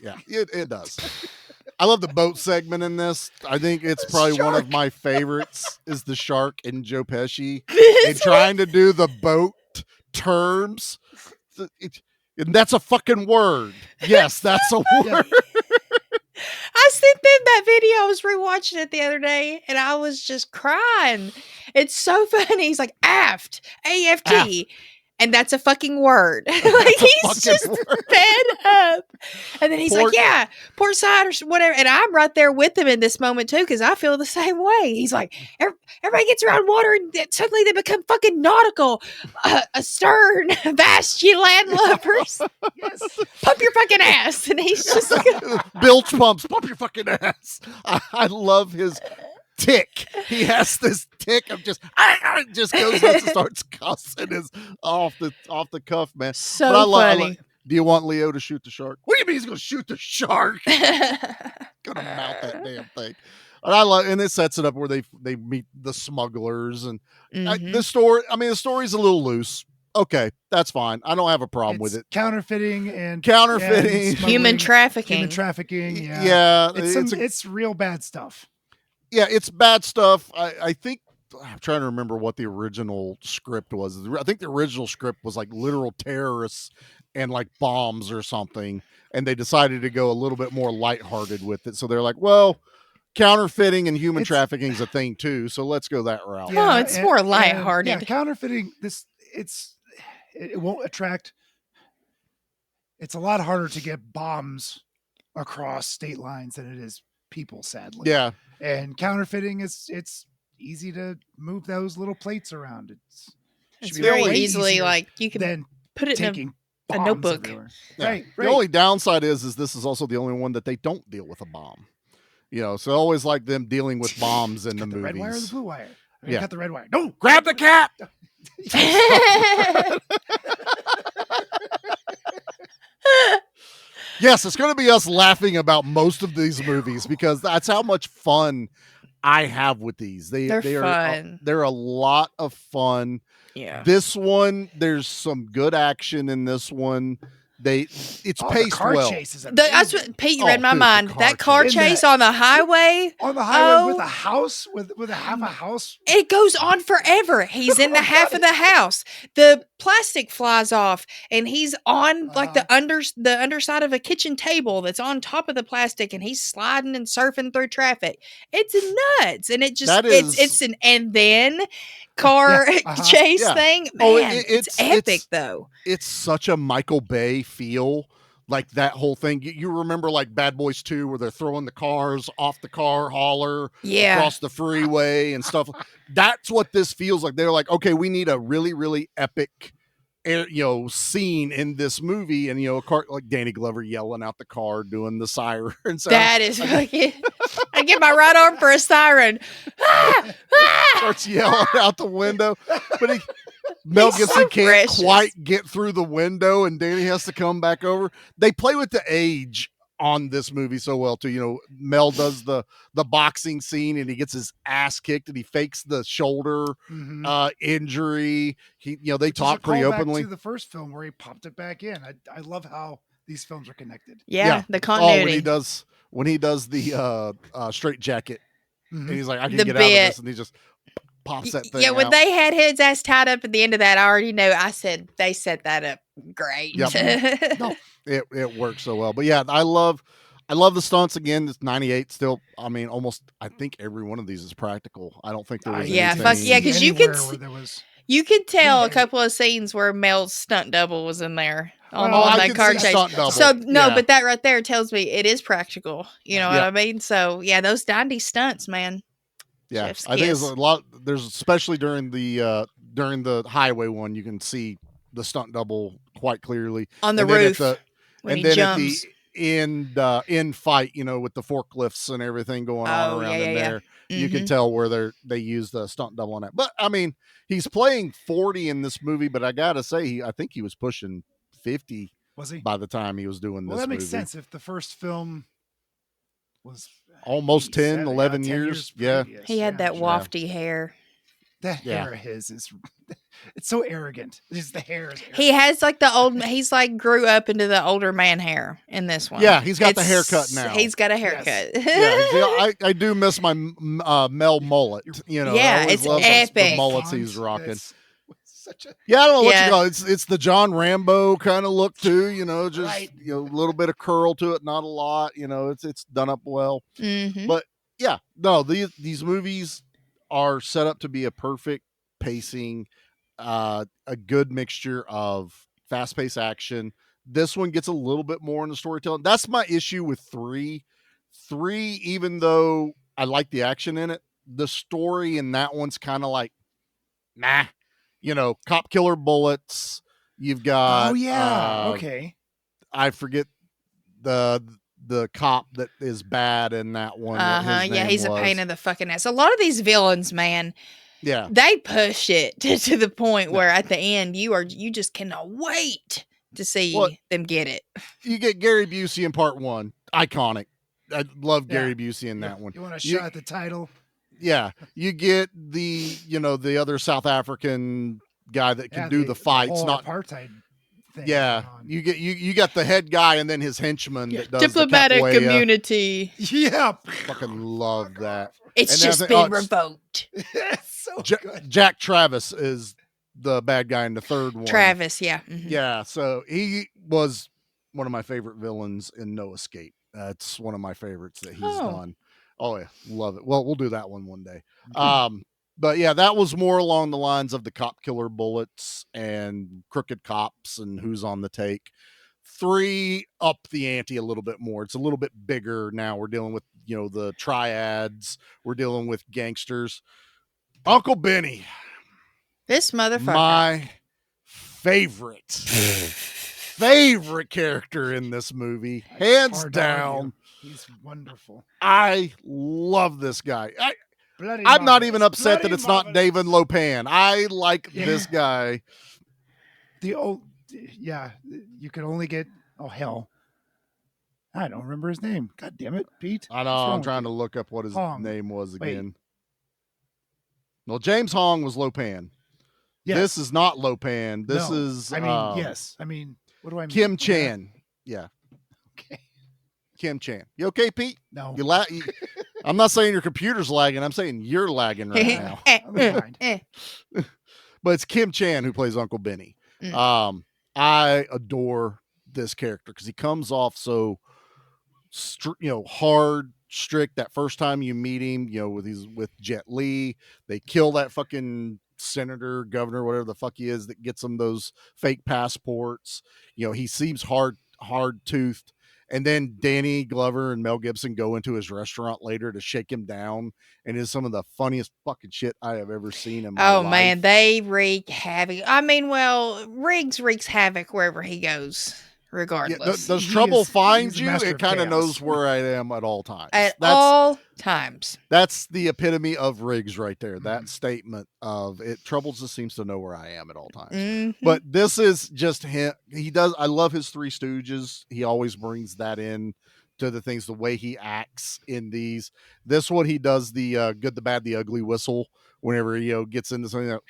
Yeah, it does. I love the boat segment in this. I think it's probably one of my favorites is the shark and Joe Pesci and trying to do the boat terms. And that's a fucking word. Yes, that's a word. I sent them that video. I was rewatching it the other day and I was just crying. It's so funny. He's like, aft, AFT. And that's a fucking word. Like he's just fed up. And then he's like, yeah, port side or whatever. And I'm right there with him in this moment too, because I feel the same way. He's like, everybody gets around water and suddenly they become fucking nautical. Astern, vast you landlubbers. Yes. Pump your fucking ass. And he's just like, bilge pumps, pump your fucking ass. I love his tick. He has this tick of just goes nuts and starts cussing his off the cuff, man. So funny. Do you want Leo to shoot the shark? What do you mean he's gonna shoot the shark? Gonna mount that damn thing. And it sets it up where they meet the smugglers and the story's a little loose. Okay, that's fine. I don't have a problem with it. Counterfeiting and human trafficking. Yeah. It's real bad stuff. Yeah, it's bad stuff. I think I'm trying to remember what the original script was. I think the original script was like literal terrorists and like bombs or something. And they decided to go a little bit more lighthearted with it. So they're like, well, counterfeiting and human trafficking is a thing too. So let's go that route. Yeah, no, it's more lighthearted. Yeah, counterfeiting, it won't attract. It's a lot harder to get bombs across state lines than it is people, sadly. Yeah. And counterfeiting it's easy to move those little plates around. It's very easily like you can put it in a notebook. Yeah. Right. The only downside is this is also the only one that they don't deal with a bomb. So I always like them dealing with bombs in the movies. Red wire or the blue wire? Yeah. Cut the red wire. No, grab the cat. Yes, it's going to be us laughing about most of these movies because that's how much fun I have with these. They're fun. They're a lot of fun. Yeah. This one, there's some good action in this one. It's paced the car well. Chase is that's what Pete. You read my mind. That car chase on the highway. On the highway with a house, with a half a house. It goes on forever. He's in the half of the house. The plastic flies off, and he's on like the underside of a kitchen table that's on top of the plastic, and he's sliding and surfing through traffic. It's nuts, and it just it's an and then car chase thing. Man, it's epic though. It's such a Michael Bay feel, like that whole thing. You remember like Bad Boys 2 where they're throwing the cars off the car hauler across the freeway and stuff. That's what this feels like. They're like, okay, we need a really, really epic scene in this movie, and a car like Danny Glover yelling out the car doing the siren. So that is fucking I get my right arm for a siren. Starts yelling out the window, but Mel Gibson can't quite get through the window, and Danny has to come back over. They play with the age on this movie so well too. Mel does the boxing scene, and he gets his ass kicked, and he fakes the shoulder injury. They talk pretty openly. Back to the first film where he popped it back in. I love how these films are connected. Yeah, the continuity. When he does the straight jacket, and he's like, I can get out of this, and he just pops that thing out. When they had his ass tied up at the end of that, I already know. I said they set that up great. Yep. No, it works so well. But yeah, I love the stunts. Again, it's 98 still. I mean, almost I think every one of these is practical. I don't think there was because you could tell a couple of scenes where Mel's stunt double was in there on that car chase. So but that right there tells me it is practical. You know what I mean? So yeah, those 90s stunts, man. Yeah, I think there's a lot. There's especially during the highway one, you can see the stunt double quite clearly on the roof. At the end fight, with the forklifts and everything going on around in there, you can tell where they use the stunt double on that. But I mean, he's playing 40 in this movie, but I gotta say, I think he was pushing 50. Was he by the time he was doing this? Well, that makes movie. sense if the first film was almost 10, 11 years. Yeah. He had that wafty hair. That hair of his is It's so arrogant. Just the hair is arrogant. He has like the old. He's like grew up into the older man hair in this one. Yeah, he's got the haircut now. He's got a haircut. Yeah, I do miss my Mel mullet. You know, Yeah, I always it's love epic. the mullets he's rocking. It's such a Yeah, I don't know what Yeah. you call it. It's the John Rambo kind of look too. You know, just Right. a little bit of curl to it, not a lot. You know, it's done up well. Mhm. But yeah, no, these movies are set up to be a perfect pacing, a good mixture of fast-paced action. This one gets a little bit more in the storytelling. That's my issue with 3. 3, even though I like the action in it, the story in that one's kind of like, nah. You know, cop killer bullets. You've got oh yeah. Okay. I forget the cop that is bad in that one. what his Yeah, name he's a was. pain in the fucking ass. A lot of these villains, man, Yeah. they push it to the point where at the end you just cannot wait to see Well, them get it. You get Gary Busey in part 1. Iconic. I love Yeah. Gary Busey in that one. You want to You- shot at the title? Yeah. You get the other South African guy that can Yeah, do the fights. whole Not apartheid thing. yeah. going on. You got the head guy and then his henchman that does Diplomatic the capoeira. community. Yeah. Fucking love that. It's And just that's- been it's- revoked. It's so good. Jack Travis is the bad guy in the third one. Travis, yeah. Mhm. Yeah, so he was one of my favorite villains in No Escape. That's one of my favorites that he's done. Oh yeah, love it. Well, we'll do that one day. But yeah, that was more along the lines of the cop killer bullets and crooked cops and who's on the take. 3 up the ante a little bit more. It's a little bit bigger now. We're dealing with, the triads. We're dealing with gangsters. Uncle Benny, This motherfucker. my favorite character in this movie, hands Hard to argue. down. He's wonderful. I love this guy. Bloody I'm not marvelous. even upset that Bloody it's not marvelous. David Lopan. I like Yeah. this guy. The old, yeah. You could only get. Oh hell. I don't remember his name. God damn it, Pete. I know. What's wrong I'm with trying you? to look up what his Hong. name was Wait. again. Well, James Hong was Lopan. Yes. This is not Lopan. This No. is I mean, yes. I mean, what do I mean? Kim Chan. Yeah, Okay. Kim Chan. You okay, Pete? No. I'm not saying your computer's lagging. I'm saying you're lagging right now. I'm behind. But it's Kim Chan who plays Uncle Benny. Mm. I adore this character because he comes off so, hard, strict. That first time you meet him, with Jet Li, they kill that fucking senator, governor, whatever the fuck he is that gets him those fake passports. He seems hard-toothed. And then Danny Glover and Mel Gibson go into his restaurant later to shake him down, and it's some of the funniest fucking shit I have ever seen in my life. Man, they wreak havoc. I mean, well, Riggs wreaks havoc wherever he goes, Yeah, regardless. does He trouble is- find he's a you? master It of kind of chaos. knows where I am at all times. At all times. That's the epitome of Riggs right there. Mm-hmm. That statement of it troubles just seems to know where I am at all times. Mhm. But this is just him. I love his Three Stooges. He always brings that in to the things, the way he acts in these. This one, he does the good, the bad, the ugly whistle whenever he gets into something that,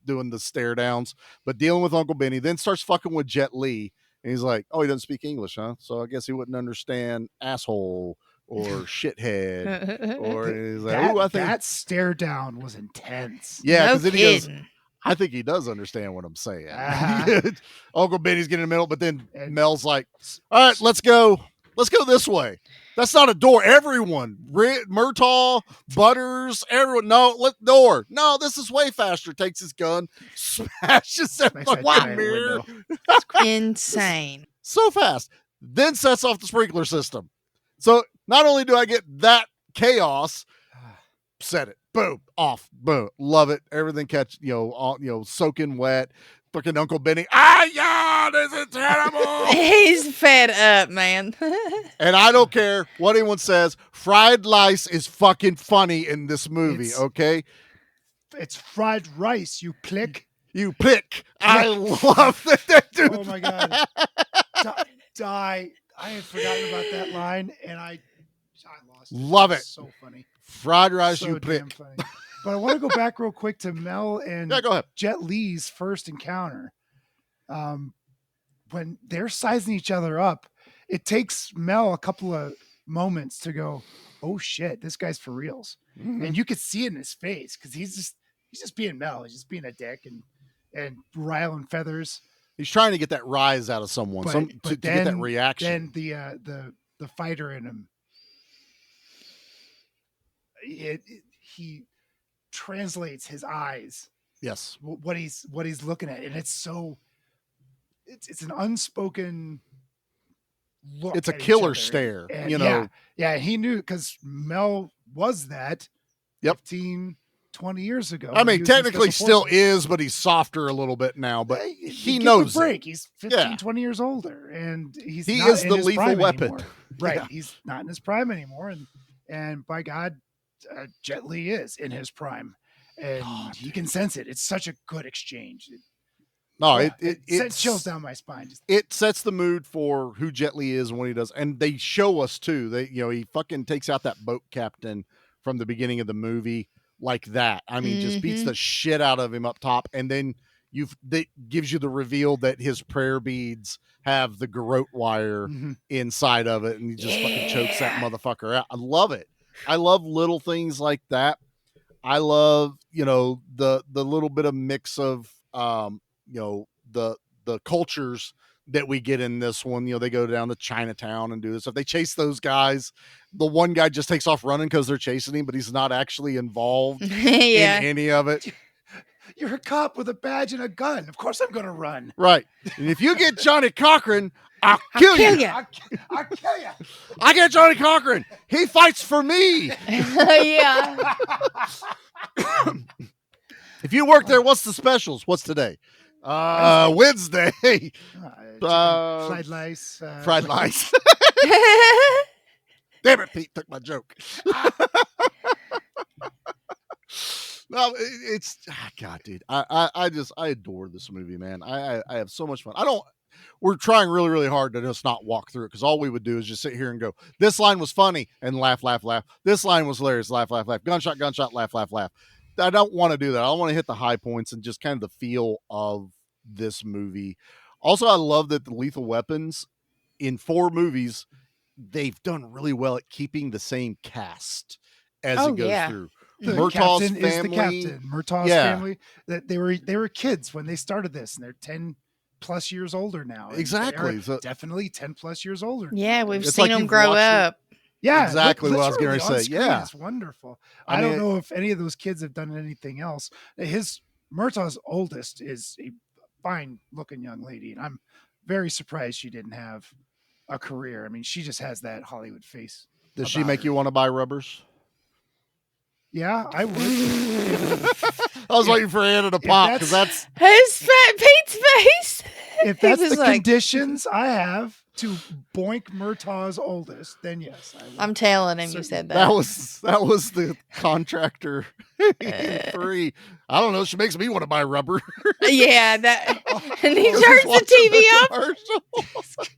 doing the stare downs, but dealing with Uncle Benny, then starts fucking with Jet Li. And he's like, oh, he doesn't speak English, huh? So I guess he wouldn't understand asshole or shithead. Or he's like, That, "Ooh, I think that stare down was intense. yeah, No because then he goes, kidding. I think he does understand what I'm saying." Uh-huh. Uncle Benny's getting in the middle, but then And- Mel's like, all right, let's go this way. That's not a door. Everyone, Murtaugh, Butters, everyone, door. No, this is way faster. Takes his gun, smashes that Smash that fucking giant mirror window. Insane. so fast. Then sets off the sprinkler system. So not only do I get that chaos, set it, boom, off, boom, love it. Everything soaking wet. Fucking Uncle Benny, this is terrible. He's fed up, man. And I don't care what anyone says. Fried rice is fucking funny in this movie. It's- Okay, It's fried rice, you plick. you pick. I love that they do. Oh my God. Die. I had forgotten about that line and I lost it. Love it. So funny. Fried rice, So you pick. damn funny. But I want to go back real quick to Mel and Yeah, go ahead. Jet Li's first encounter. When they're sizing each other up, it takes Mel a couple of moments to go, oh shit, this guy's for reals. And you could see it in his face because he's just being Mel. He's just being a dick and riling feathers. He's trying to get that rise out of someone, to get that reaction. Then the fighter in him, he translates his eyes. Yes, what he's looking at, and it's an unspoken look. It's a at each killer other. stare. And yeah, he knew because Mel was that. 15, 20 years ago. I mean, technically still is, but he's softer a little bit now. But he knows a break. He's 15, 20 years older, and he is the lethal weapon. Anymore. Right, he's not in his prime anymore, and by God, Jet Li is in his prime, and you can sense it. It's such a good exchange. It sends chills down my spine. It sets the mood for who Jet Li is and what he does, and they show us too. He fucking takes out that boat captain from the beginning of the movie like that. I mean, just beats the shit out of him up top, and then that gives you the reveal that his prayer beads have the garrote wire inside of it, and he just fucking chokes that motherfucker out. I love it. I love little things like that. I love, the little bit of mix of, the cultures that we get in this one. They go down to Chinatown and do this. If they chase those guys, the one guy just takes off running because they're chasing him, but he's not actually involved in any of it. You're a cop with a badge and a gun. Of course I'm going to run. Right. And if you get Johnny Cochran, I'll kill you. I'll kill you. I get Johnny Cochran. He fights for me. Yeah. If you work there, what's the specials? What's today? Wednesday. Fried lice. Fried lice. Damn it, Pete took my joke. No, it's God, dude. I adore this movie, man. I have so much fun. We're trying really, really hard to just not walk through it, because all we would do is just sit here and go, this line was funny, and laugh, laugh, laugh. This line was hilarious, laugh, laugh, laugh. Gunshot, gunshot, laugh, laugh, laugh. I don't want to do that. I want to hit the high points and just kind of the feel of this movie. Also, I love that the Lethal Weapons in 4 movies, they've done really well at keeping the same cast as it goes through. The Murtaugh's captain family, is the captain. Murtaugh's family. That they were kids when they started this, and they're 10 plus years older now. Exactly. So, definitely 10 plus years older. Yeah, we've seen them grow up. Yeah, exactly what I was going to say. Yeah, it's wonderful. I don't know if any of those kids have done anything else. Murtaugh's oldest is a fine-looking young lady, and I'm very surprised she didn't have a career. I mean, she just has that Hollywood face. Does she make you want to buy rubbers? Yeah, I would. I was waiting for Anna to pop, because that's Pete's face. If that's the conditions I have to boink Murtaugh's oldest, then yes. I'm telling him you said that. That was the contractor in 3. I don't know. She makes me want to buy rubber. Yeah, and he turns the TV off.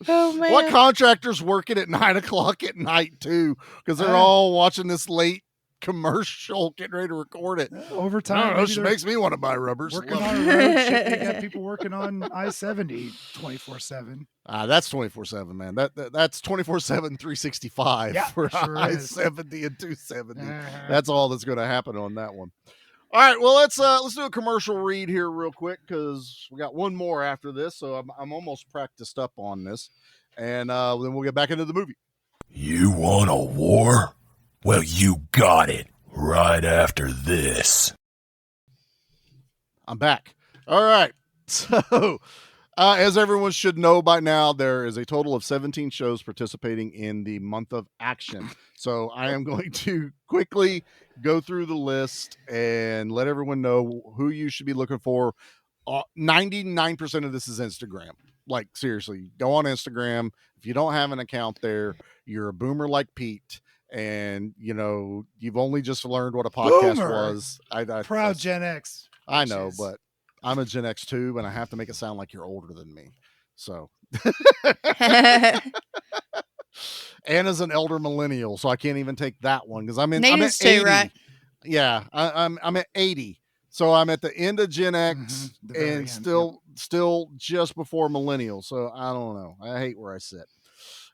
Oh man! What contractors working at 9:00 at night too? Because they're all watching this late commercial, getting ready to record it. Overtime. I don't know, she makes me want to buy rubbers. Working on a road. Shit, they got people working on I-70 24/7. That's 24/7, man. That's 24/7, 365 for sure I-70 and 270. That's all that's going to happen on that one. All right, well, let's do a commercial read here real quick, because we got one more after this, so I'm almost practiced up on this, and then we'll get back into the movie. You want a war? Well, you got it right after this. I'm back. All right, so as everyone should know by now, there is a total of 17 shows participating in the month of action. So I am going to quickly go through the list and let everyone know who you should be looking for. 99% of this is Instagram. Like, seriously, go on Instagram. If you don't have an account there, you're a boomer like Pete, and you've only just learned what a podcast was. Proud Gen X. I know, but I'm a Gen X too, and I have to make it sound like you're older than me. So Anna's an elder millennial, so I can't even take that one, because I'm in. Nate I'm is at 80. too, right? Yeah, I'm at 80. So I'm at the end of Gen X Mhm, the very and end, still just before millennial. So I don't know. I hate where I sit.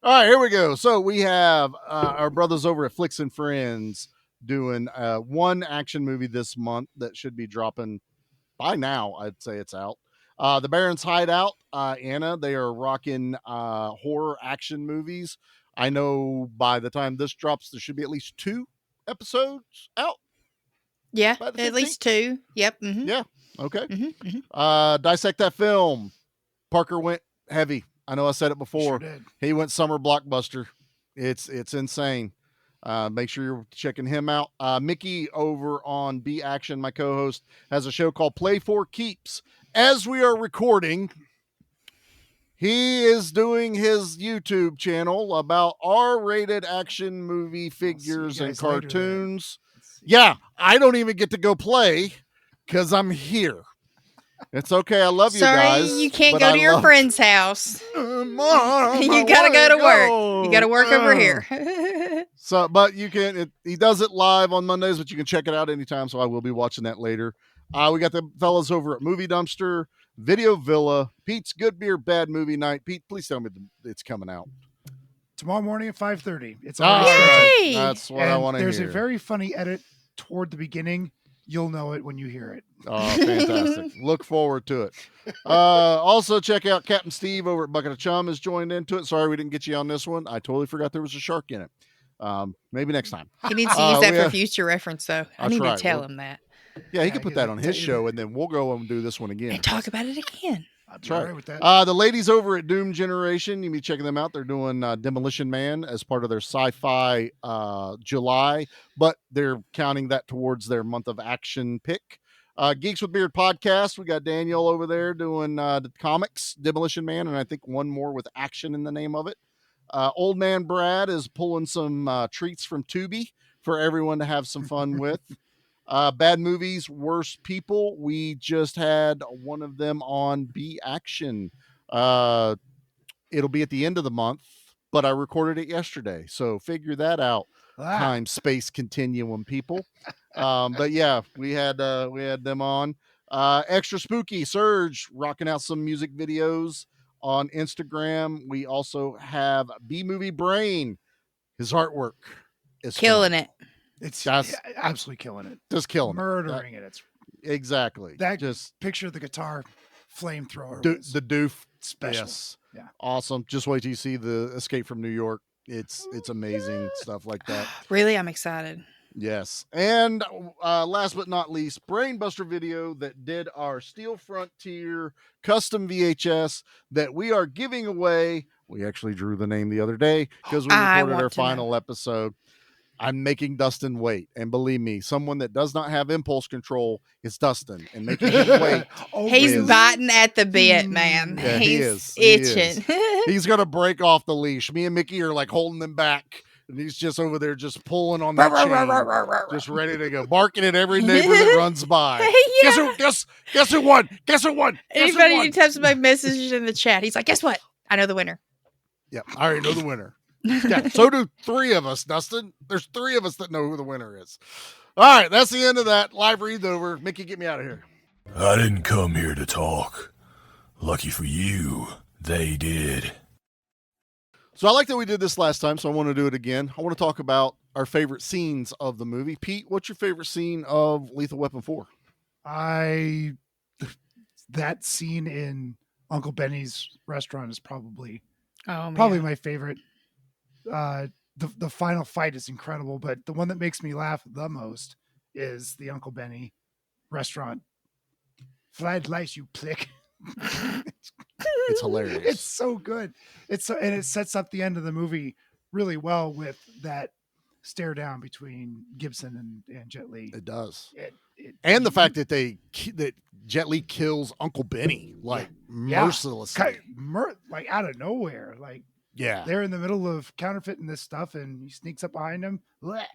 All right, here we go. So we have our brothers over at Flicks and Friends doing one action movie this month that should be dropping by now. I'd say it's out. The Baron's Hideout, Anna, they are rocking horror action movies. I know by the time this drops, there should be at least 2 episodes out. Yeah, By the at least 2. Yep. Mm-hmm. Yeah. Okay. Mm-hmm. Dissect That Film. Parker went heavy. I know I said it before. Sure did. He went summer blockbuster. It's insane. Make sure you're checking him out. Mickey over on B Action, my co-host, has a show called Play for Keeps. As we are recording, he is doing his YouTube channel about R-rated action movie figures and guys later then. cartoons. Yeah, I don't even get to go play because I'm here. It's okay. I love Sorry, you guys. you can't but go I to your love- friend's house. Mom, You I gotta go to wanna work. go. You gotta work over here. So, but you can. He does it live on Mondays, but you can check it out anytime. So I will be watching that later. We got the fellas over at Movie Dumpster, Video Villa, Pete's Good Beer Bad Movie Night. Pete, please tell me it's coming out. Tomorrow morning at 5:30. It's All already right. scheduled. Yay! That's what I And want to hear. there's a very funny edit toward the beginning. You'll know it when you hear it. Oh, fantastic. Look forward to it. Also, check out Captain Steve over at Bucket of Chum has joined into it. Sorry we didn't get you on this one. I totally forgot there was a shark in it. Maybe next time. He needs to use that we for have- future reference, though. I That's need right. to tell Well, him that. Yeah, he Yeah, could put he'll that on his tell you show, and then we'll go and do this one again. And talk about it again. I'd be That's right. all right with that. The ladies over at Doom Generation, you can be checking them out. They're doing Demolition Man as part of their sci-fi July, but they're counting that towards their month of action pick. Geeks with Beard podcast. We got Daniel over there doing the comics, Demolition Man, and I think one more with action in the name of it. Old Man Brad is pulling some treats from Tubi for everyone to have some fun with. Bad Movies, Worst People. We just had one of them on B Action. It'll be at the end of the month, but I recorded it yesterday. So figure that out. Time, space continuum, people. But yeah, we had them on. Extra Spooky Surge rocking out some music videos on Instagram. We also have B Movie Brain. His artwork is Killing it. It's That's- absolutely killing it. just killing it. Murdering it. It's Exactly. that just picture of the guitar flamethrower. was the doof. special. Yes. Yeah. Awesome. Just wait till you see the Escape from New York. It's amazing stuff like that. Really, I'm excited. Yes. And last but not least, Brainbuster Video that did our Steel Frontier custom VHS that we are giving away. We actually drew the name the other day because we I recorded want our to know. final episode. I'm making Dustin wait. And believe me, someone that does not have impulse control is Dustin. And making him wait. Oh, He's Is- biting at the bit, man. Yeah, he He's is. He is. itching. He's going to break off the leash. Me and Mickey are like holding him back. And he's just over there just pulling on that chain. Just ready to go. Barking at every neighbor that runs by. Yeah. Guess who won? Guess who won? Guess who Anybody won? anytime somebody messages in the chat, he's like, guess what? I know the winner. Yeah, I already know the winner. Yeah, so do 3 of us, Dustin. There's 3 of us that know who the winner is. All right, that's the end of that. Live read over. Mickey, get me out of here. I didn't come here to talk. Lucky for you, they did. So I like that we did this last time, so I want to do it again. I want to talk about our favorite scenes of the movie. Pete, what's your favorite scene of Lethal Weapon 4? That scene in Uncle Benny's restaurant is probably Oh, man. my favorite. The final fight is incredible, but the one that makes me laugh the most is the Uncle Benny restaurant. Fried lice, you prick. It's hilarious. It's so good. And it sets up the end of the movie really well with that stare down between Gibson and Jet Li. It does. It- And the fact that that Jet Li kills Uncle Benny like Yeah. mercilessly. like out of nowhere, like Yeah. they're in the middle of counterfeiting this stuff, and he sneaks up behind him. Blech.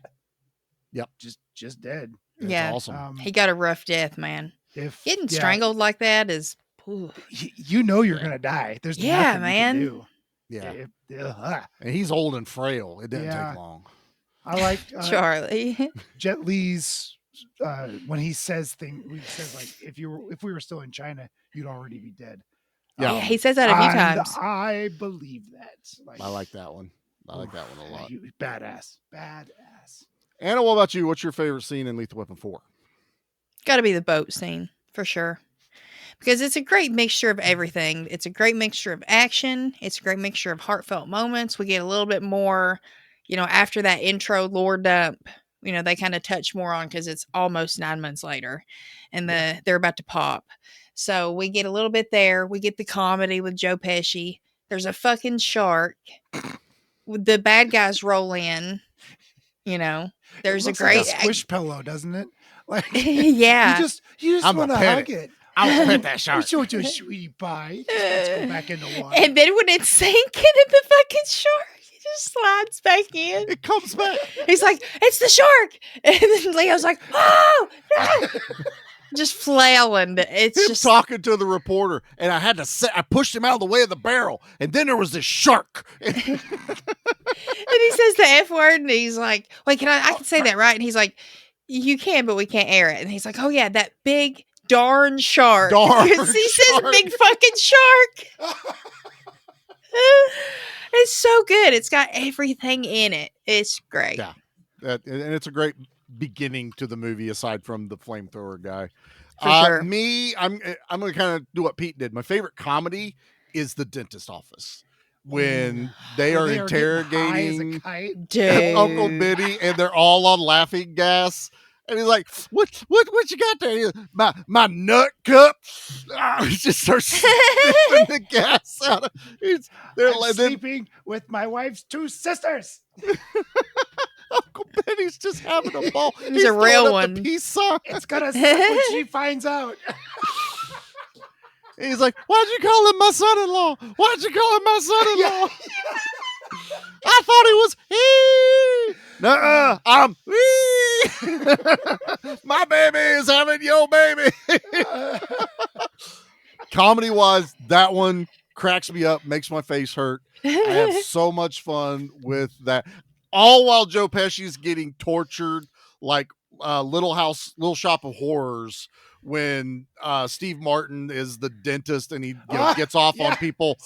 Yep. Just dead. It's Yeah. awesome. He got a rough death, man. If Getting yeah, strangled like that is. Ooh. you know you're gonna die. There's Yeah, nothing man. You can do. Yeah. And he's old and frail. It didn't Yeah. take long. I like Charlie. Jet Li's when he says like if we were still in China, you'd already be dead. Yeah, he says that a few times. I believe that. Like, I like that one. I like that one a lot. Badass. Anna, what about you? What's your favorite scene in Lethal Weapon 4? Got to be the boat scene for sure. Because it's a great mixture of everything. It's a great mixture of action. It's a great mixture of heartfelt moments. We get a little bit more, after that intro lore dump, they kind of touch more on because it's almost 9 months later and they're about to pop. So we get a little bit there. We get the comedy with Joe Pesci. There's a fucking shark. The bad guys roll in, there's a great like a squish pillow, doesn't it? Like, yeah. You just want to hug it. I'll pet that shark. It's such a sweet bite. Let's go back in the water. And then when it's sinking in the fucking shark, he just slides back in. It comes back. He's like, it's the shark. And then Leo's like, oh, no. Just flailing. It's him just talking to the reporter, and I pushed him out of the way of the barrel, and then there was this shark. And he says the F word, and he's like, wait, I can say that, right? And he's like, you can, but we can't air it. And he's like, oh yeah, that big darn shark. Because he says big fucking shark. It's so good. It's got everything in it. It's great. Yeah. And it's a great beginning to the movie aside from the flamethrower guy. For sure. I'm going to kind of do what Pete did. My favorite comedy is The Dentist Office. When they are interrogating Uncle Biddy and they're all on laughing gas. And he's like, what you got there? My nut cup. He just starts sniffing the gas out of I'm sleeping with my wife's 2 sisters. Uncle Benny's just having a ball. He's a real one. The peace sign. It's gonna suck when she finds out. He's like, why'd you call him my son-in-law? Why'd you call him my son-in-law? I thought he was he. Nuh-uh, I'm my baby is having your baby. Comedy-wise, that one cracks me up, makes my face hurt. I have so much fun with that. All while Joe Pesci's getting tortured like Little Shop of Horrors when Steve Martin is the dentist and he gets off on people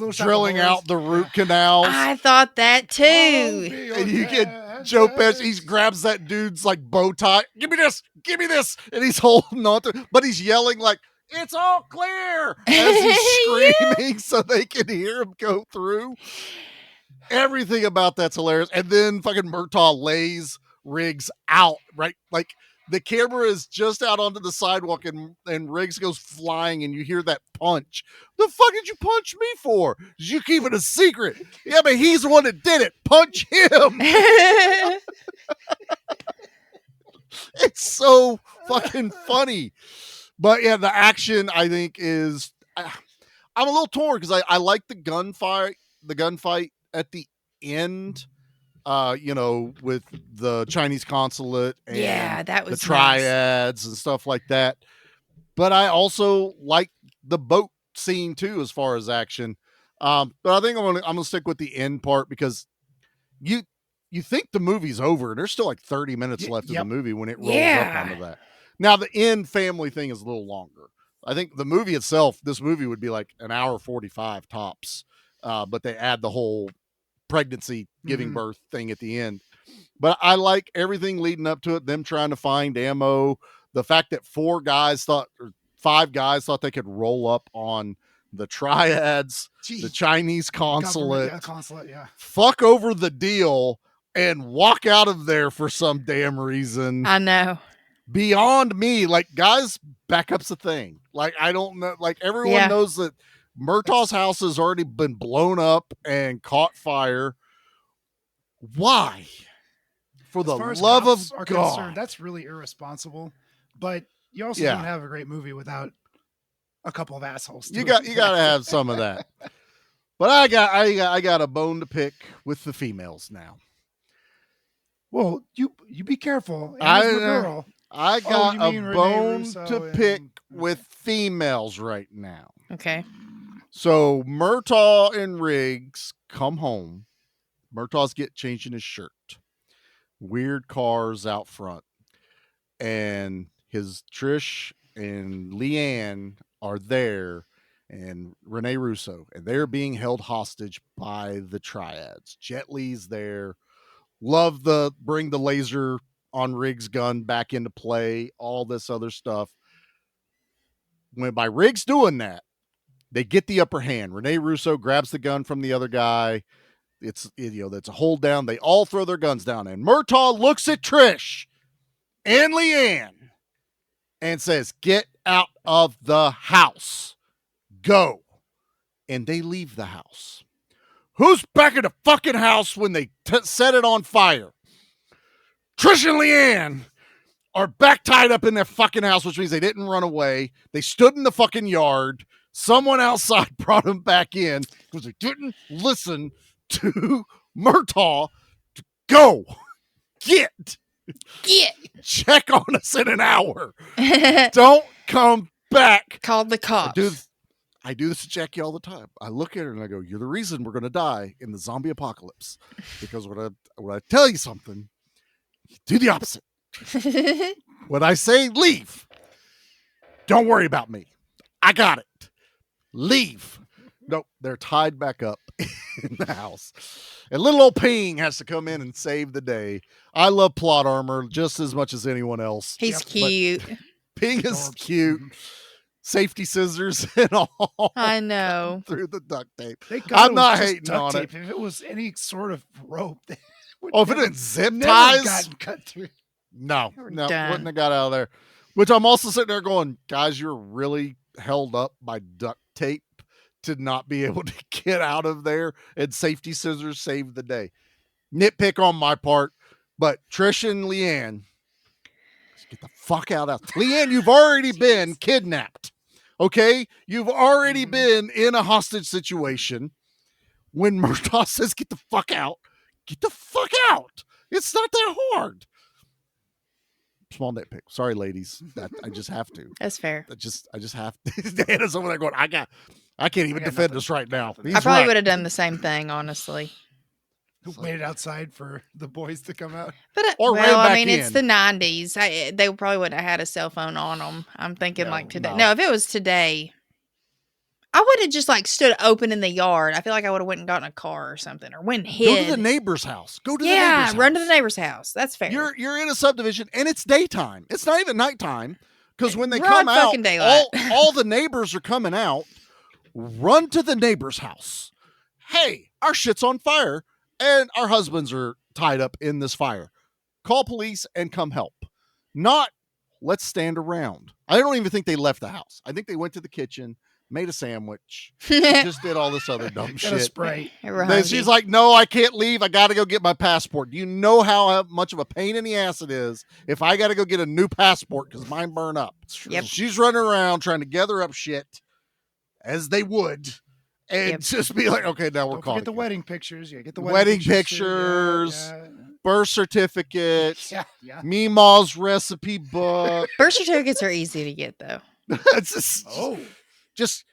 drilling out the root canals. I thought that too. And you get Joe Pesci, he grabs that dude's like bow tie. Give me this. And he's holding on to, but he's yelling like, it's all clear as he's screaming so they can hear him go through. Everything about that's hilarious. And then fucking Murtaugh lays Riggs out, right? Like the camera is just out onto the sidewalk and Riggs goes flying and you hear that punch. The fuck did you punch me for? Did you keep it a secret? Yeah, but he's the one that did it. Punch him. It's so fucking funny. But yeah, the action I think is, I'm a little torn because I like the gunfight at the end, with the Chinese consulate and that was the triads and stuff like that. But I also like the boat scene too, as far as action. But I think I'm gonna stick with the end part because you think the movie's over and there's still like 30 minutes left of the movie when it rolls up onto that. Now the end family thing is a little longer. I think the movie itself, this movie would be like an hour 45 tops. But they add the whole pregnancy giving birth thing at the end. But I like everything leading up to it, them trying to find ammo, the fact that 5 guys thought they could roll up on the triads, the Chinese consulate, fuck over the deal and walk out of there for some damn reason. I know. Beyond me, like, guys, backup's a thing. Like, I don't know, like, everyone knows that Murtaugh's house has already been blown up and caught fire. Why? For the love of God. That's really irresponsible. But you also don't have a great movie without a couple of assholes. You got to have some of that. But I got a bone to pick with the females now. Well, you be careful. I got a bone to pick with females right now. Okay. So Murtaugh and Riggs come home. Murtaugh's changing his shirt. Weird cars out front. and his Trish and Leanne are there, and Rene Russo, and they're being held hostage by the Triads. Jet Li's there. Love the bring the laser on Riggs' gun back into play, all this other stuff. When by Riggs doing that, they get the upper hand. Rene Russo grabs the gun from the other guy. That's a hold down. They all throw their guns down, and Murtaugh looks at Trish and Leanne and says, "Get out of the house. Go." And they leave the house. Who's back in the fucking house when they set it on fire? Trish and Leanne are back tied up in their fucking house, which means they didn't run away. They stood in the fucking yard. Someone outside brought them back in because they didn't listen to Murtaugh to go. Get. Check on us in an hour. Don't come back. Called the cops. I do this to Jackie all the time. I look at her and I go, "You're the reason we're going to die in the zombie apocalypse." Because when I tell you something, you do the opposite. When I say leave, don't worry about me. I got it. Leave. Nope, they're tied back up in the house. And little old Ping has to come in and save the day. I love plot armor just as much as anyone else. He's cute. Ping is cute. Safety scissors and all. I know. Through the duct tape. I'm not hating on it. If it was any sort of rope, they would if it had zip never ties, gotten cut through. no, done. wouldn't have got out of there. Which I'm also sitting there going, guys, you're really held up by duct tape to not be able to get out of there, and safety scissors saved the day. Nitpick on my part, but Trish and Leanne, get the fuck out of Leanne, you've already been kidnapped. Okay? You've already been in a hostage situation. When Murtaugh says, "Get the fuck out," get the fuck out. It's not that hard. Small nitpick. Sorry, ladies. I just have to. That's fair. I just have to. Hannah's over there going, I can't even defend this right now. I probably would have done the same thing, honestly. Waited outside for the boys to come out. But Or ran back it's in. the 90s. They probably wouldn't have had a cell phone on them. I'm thinking like today. No, if it was today, I would have just like stood open in the yard. I feel like I would have went and gotten a car or something, or went and hid. Go to the neighbor's house. Go to the neighbor's house. Run to the neighbor's house. That's fair. You're in a subdivision and it's daytime. It's not even nighttime, because when they Broad come out, fucking daylight. all the neighbors are coming out. Run to the neighbor's house. Hey, our shit's on fire and our husbands are tied up in this fire. Call police and come help. Not let's stand around. I don't even think they left the house. I think they went to the kitchen, made a sandwich, just did all this other dumb Got shit. a spray. Then she's like, "No, I can't leave. I got to go get my passport." Do you know how much of a pain in the ass it is if I got to go get a new passport because mine burned up? Yep. So she's running around trying to gather up shit, as they would, and just be like, "Okay, now we're Don't calling forget the wedding pictures. Yeah, get the wedding too. pictures, Yeah. birth certificate, Yeah. Meemaw's recipe book." Birth certificates are easy to get, though. It's just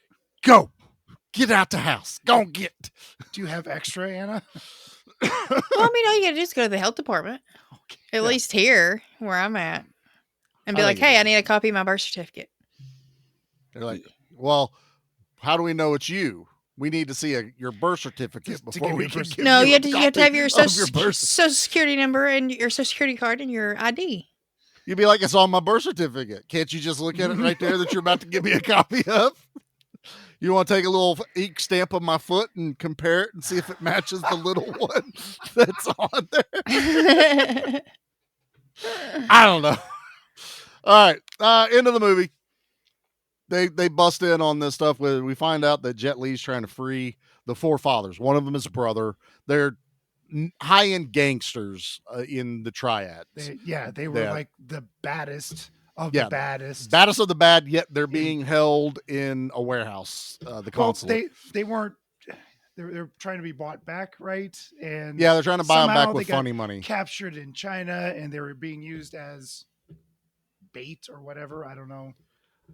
go. Get out the house. Go and get. Do you have extra, Anna? Well, I mean, all you gotta do is go to the health department. At least here, where I'm at. And be I like, think "Hey, I need a copy of my birth certificate." They're like, "Well, how do we know it's you? We need to see your birth certificate before give we you a can birth give No, you have a to have copy your of social birth security number and your social security card and your ID. You'd be like, "It's on my birth certificate. Can't you just look at it right there that you're about to give me a copy of? You want to take a little ink stamp of my foot and compare it and see if it matches the little one that's on there?" I don't know. All right, end of the movie. They bust in on this stuff. We find out that Jet Li's trying to free the four fathers. One of them is a brother. They're high-end gangsters in the Triads. They were like the baddest of Yeah, the baddest. Baddest of the bad, yet they're being held in a warehouse, the consulate. They weren't. They're trying to be bought back, right? And Yeah, they're trying to buy them somehow back with they got funny money. Captured in China, and they were being used as bait or whatever. I don't know.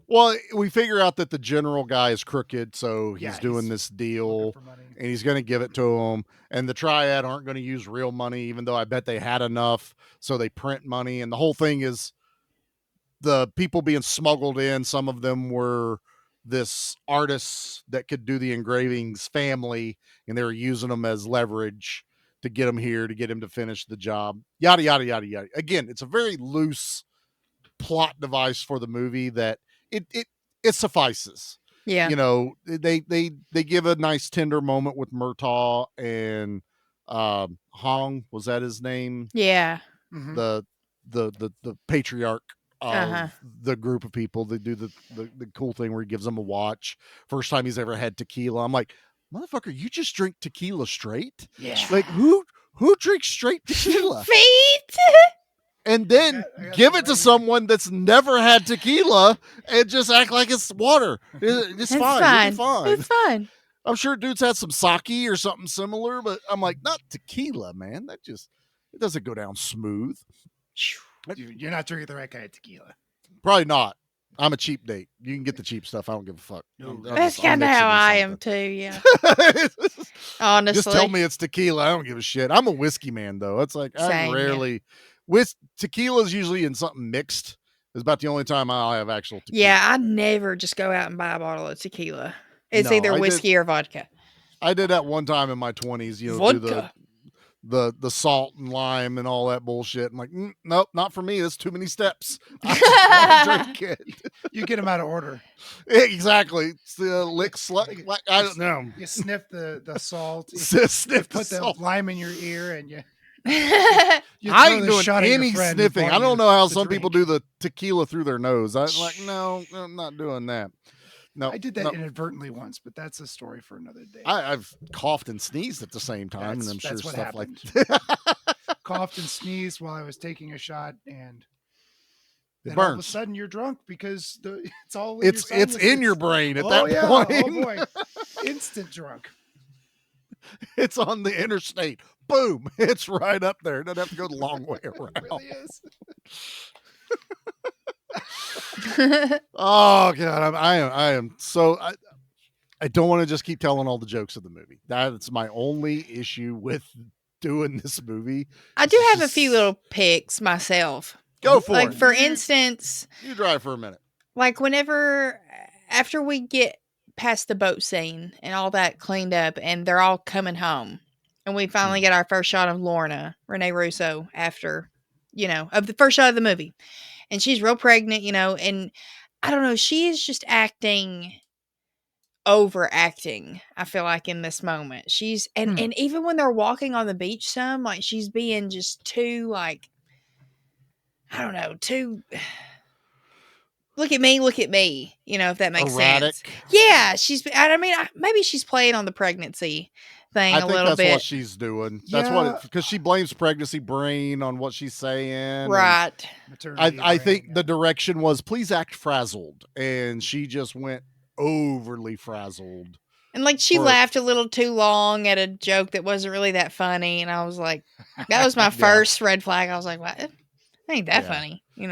Well, we figure out that the general guy is crooked, so he's Yeah, doing he's this deal, looking for money. and he's going to give it to him. And the Triad aren't going to use real money, even though I bet they had enough, so they print money. And the whole thing is the people being smuggled in, some of them were this artists that could do the engravings family, and they were using them as leverage to get him here, to get him to finish the job. Yada, yada, yada, yada. Again, it's a very loose plot device for the movie that it suffices. Yeah. You know, they give a nice tender moment with Murtaugh and Hong, was that his name? Yeah. The patriarch of the group of people. They do the cool thing where he gives them a watch. First time he's ever had tequila. I'm like, motherfucker, you just drink tequila straight? Yeah. Like who drinks straight tequila? Feet. And then give it to someone that's never had tequila and just act like it's water. It's fine. You'll be It's fine. I'm sure dude's had some sake or something similar, but I'm like, not tequila, man. It doesn't go down smooth. You're not drinking the right kind of tequila. Probably not. I'm a cheap date. You can get the cheap stuff. I don't give a fuck. That's kind of how I am too. Yeah. Honestly, just tell me it's tequila. I don't give a shit. I'm a whiskey man though. It's like Same, I rarely with tequila is usually in something mixed. It's about the only time I'll have actual tequila. Yeah, I never just go out and buy a bottle of tequila. It's No, either I whiskey or vodka. I did that one time in my 20s. You know, do Vodka. the salt and lime and all that bullshit. I'm like, nope, not for me. That's too many steps. I don't drink it. You get them out of order. Exactly. It's the lick slut. I don't know. You sniff the salt. Sniff put the salt. lime in your ear, and you I ain't throw the shot doing at your any friend who sniffing. bought I don't you know how the some people drink. do the tequila through their nose. I'm like, no, I'm not doing that. No, I did that no. inadvertently once, but that's a story for another day. I've coughed and sneezed at the same time, and I'm sure That's what stuff happened. like that. Coughed and sneezed while I was taking a shot, and It then all of a burns. sudden you're drunk because it's all in It's your in your sinuses. brain at Oh, that yeah. point. Oh boy, instant drunk. It's on the interstate. Boom! It's right up there. It doesn't have to go the long way around. It really is. Oh god, I am so I don't want to just keep telling all the jokes of the movie. That's my only issue with doing this movie. I do have a few little picks myself. Go for Like it. for instance, You drive for a minute. like whenever after we get past the boat scene and all that cleaned up and they're all coming home and we finally get our first shot of Lorna, Renee Russo, after, of the first shot of the movie. And she's real pregnant, and I don't know, she is just overacting, I feel like, in this moment. She's and even when they're walking on the beach some, like she's being just too like, I don't know, too look at me, if that makes Erratic. sense. Yeah, maybe she's playing on the pregnancy thing I a think little that's bit. what she's doing. That's Yeah. what because she blames pregnancy brain on what she's saying. and Right. Maternity I brain, think yeah. the direction was please act frazzled, and she just went overly frazzled. And like she for- laughed a little too long at a joke that wasn't really that funny, and I was like, that was my first red flag. I was like, what? Ain't that Yeah. funny? He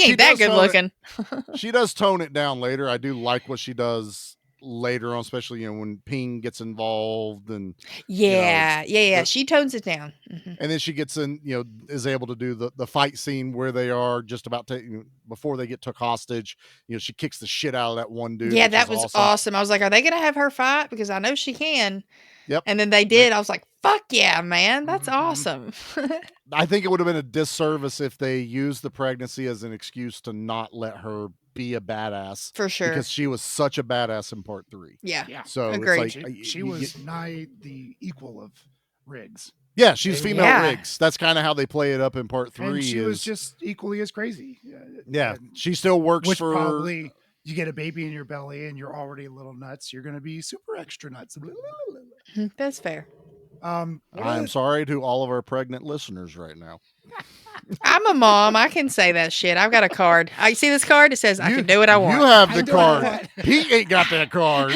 She ain't that does good tone it- looking. She does tone it down later. I do like what she does later on, especially when Ping gets involved and Yeah, the- she tones it down. Mhm. and then she gets in, is able to do the fight scene where they are just about to before they get took hostage. She kicks the shit out of that one dude. Yeah, which that is was awesome. I was like, are they gonna have her fight? Because I know she can. Yep. And then they did. I was like, fuck yeah, man. That's Mhm. awesome. I think it would have been a disservice if they used the pregnancy as an excuse to not let her be a badass. For sure. Because she was such a badass in part 3. Yeah. Yeah. So Agreed. it's like She was nigh the equal of Riggs. yeah, she's female Yeah. Riggs. That's kind of how they play it up in part 3. And she was is- just equally as crazy. yeah, And- she still works which for probably you get a baby in your belly and you're already a little nuts. You're going to be super extra nuts. That's fair. What I'm other- sorry to all of our pregnant listeners right now. I'm a mom. I can say that shit. I've got a card. I see this card. It says I can do what I want. You have I the don't card. want- Pete ain't got that card.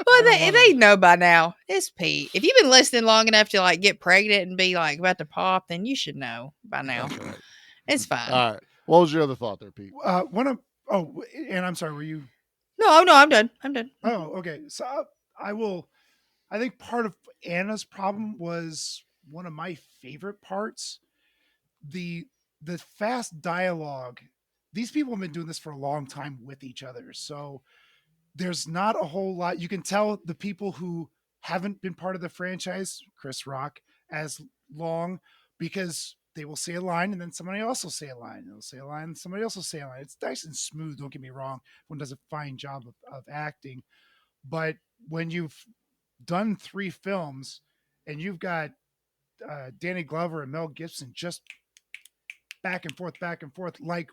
Well, they know by now. It's Pete. If you've been listening long enough to like get pregnant and be like about to pop, then you should know by now. That's right. It's fine. All right. What was your other thought there, Pete? And I'm sorry, were you? No, I'm done. I'm done. Oh, okay. So I think part of Anna's problem was one of my favorite parts. The fast dialogue these people have been doing this for a long time with each other. So there's not a whole lot. You can tell the people who haven't been part of the franchise, Chris Rock, as long, because they will say a line and then somebody else will say a line. They'll say a line and somebody else will say a line. It's nice and smooth. Don't get me wrong. One does a fine job of acting. But when you've done 3 films and you've got Danny Glover and Mel Gibson just back and forth, like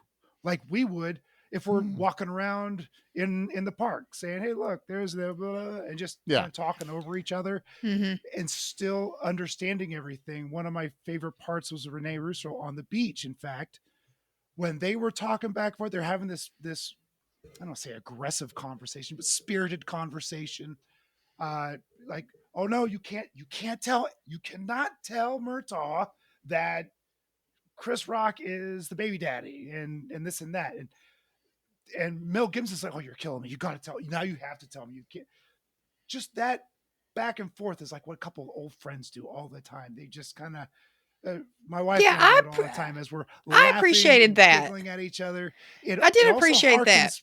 we would if we're walking around in the park saying, hey, look, there's the blah, and just kind of talking over each other and still understanding everything. One of my favorite parts was Rene Russo on the beach. In fact, when they were talking back and forth, they're having this, I don't want to say aggressive conversation, but spirited conversation. Like, oh no, you cannot tell Murtaugh that Chris Rock is the baby daddy and this and that. And Mel Gibson's like, oh, you're killing me. You got to tell. Now you have to tell me. You can't. Just that back and forth is like what a couple of old friends do all the time. They just kind of, my wife and I do it all the time as we're laughing, I appreciated that. giggling at each other. I did appreciate that.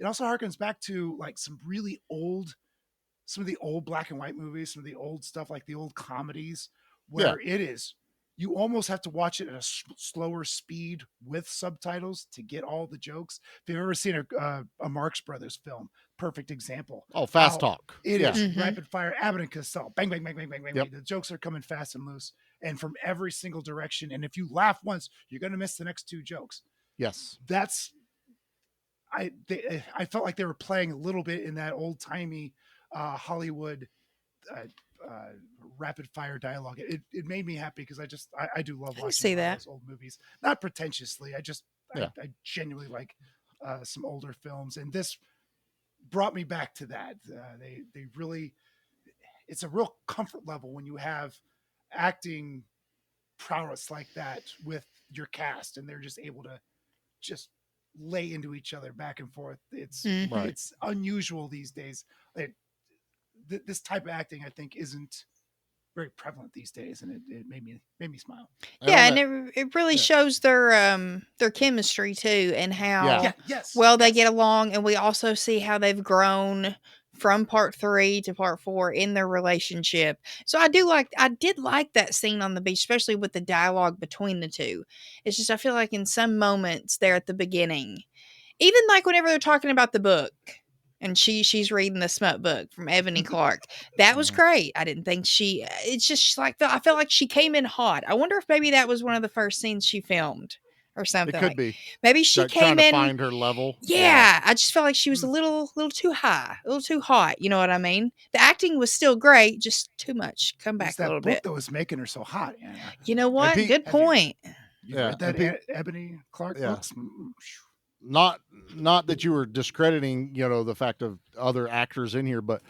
It also harkens back to like some of the old black and white movies, some of the old stuff, like the old comedies where it is, you almost have to watch it at a slower speed with subtitles to get all the jokes. If you've ever seen a Marx Brothers film, perfect example. Oh, Fast Talk. It is rapid fire, Abbott and Costello. Bang, bang, bang, bang, bang, bang. Yep. The jokes are coming fast and loose and from every single direction. And if you laugh once, you're going to miss the next 2 jokes. Yes. I felt like they were playing a little bit in that old timey Hollywood rapid fire dialogue. It made me happy because I do love watching those old movies. Not pretentiously. I genuinely like some older films, and this brought me back to that. They really, it's a real comfort level when you have acting prowess like that with your cast, and they're just able to just lay into each other back and forth. It's unusual these days. This type of acting, I think, isn't very prevalent these days, and it made me smile. Yeah, and it really shows their chemistry too, and how well they get along. And we also see how they've grown from part 3 to part 4 in their relationship. So I did like that scene on the beach, especially with the dialogue between the two. It's just I feel like in some moments there at the beginning, even like whenever they're talking about the book. And she's reading the smut book from Ebony Clark. That was great. I didn't think it's just like, I felt like she came in hot. I wonder if maybe that was one of the first scenes she filmed or something. It could be. Maybe she came in. Find her level. Yeah. I just felt like she was a little too high, a little too hot. You know what I mean? The acting was still great, just too much. Come back a little bit. That was making her so hot. Anna. You know what? Good point. You read that Ebony Clark books? Not that you were discrediting, the fact of other actors in here, but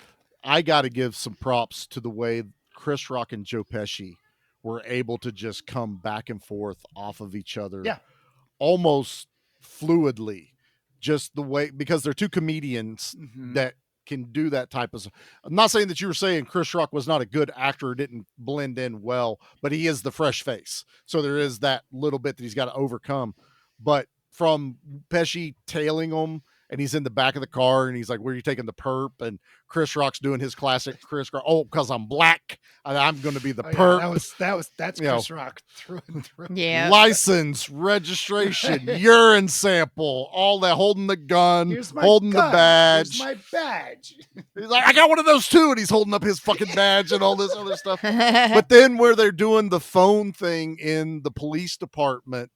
I got to give some props to the way Chris Rock and Joe Pesci were able to just come back and forth off of each other, almost fluidly, just the way, because they're 2 comedians that can do that type of stuff. I'm not saying that you were saying Chris Rock was not a good actor or didn't blend in well, but he is the fresh face. So there is that little bit that he's got to overcome. But from Pesci tailing him, and he's in the back of the car, and he's like, "Where are you taking the perp?" And Chris Rock's doing his classic Chris Rock. Oh, because I'm black, I'm going to be the perp. That's Chris Rock through and through. Yeah. License, registration, urine sample, all that. Holding the gun, holding the badge. Here's my badge. He's like, "I got one of those too," and he's holding up his fucking badge and all this other stuff. But then where they're doing the phone thing in the police department,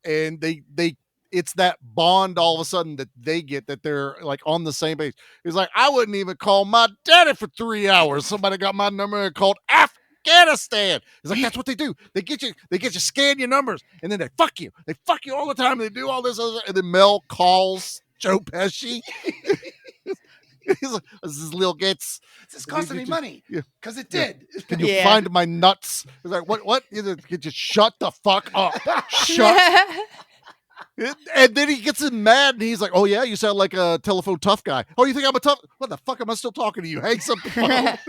and it's that bond all of a sudden that they get, that they're like on the same page. He's like, "I wouldn't even call my daddy for 3 hours. Somebody got my number and called Afghanistan." He's like, "That's what they do. They get you, scan your numbers, and then they fuck you. They fuck you all the time. They do all this other." And then Mel calls Joe Pesci. He's like, "This is Lil Gets. This costing me money." Because it did. Can you find my nuts? He's like, "What? You just shut the fuck up. Shut." And then he gets him mad, and he's like, "Oh yeah, you sound like a telephone tough guy. Oh, you think I'm a tough? What the fuck am I still talking to you? Hangs up the phone."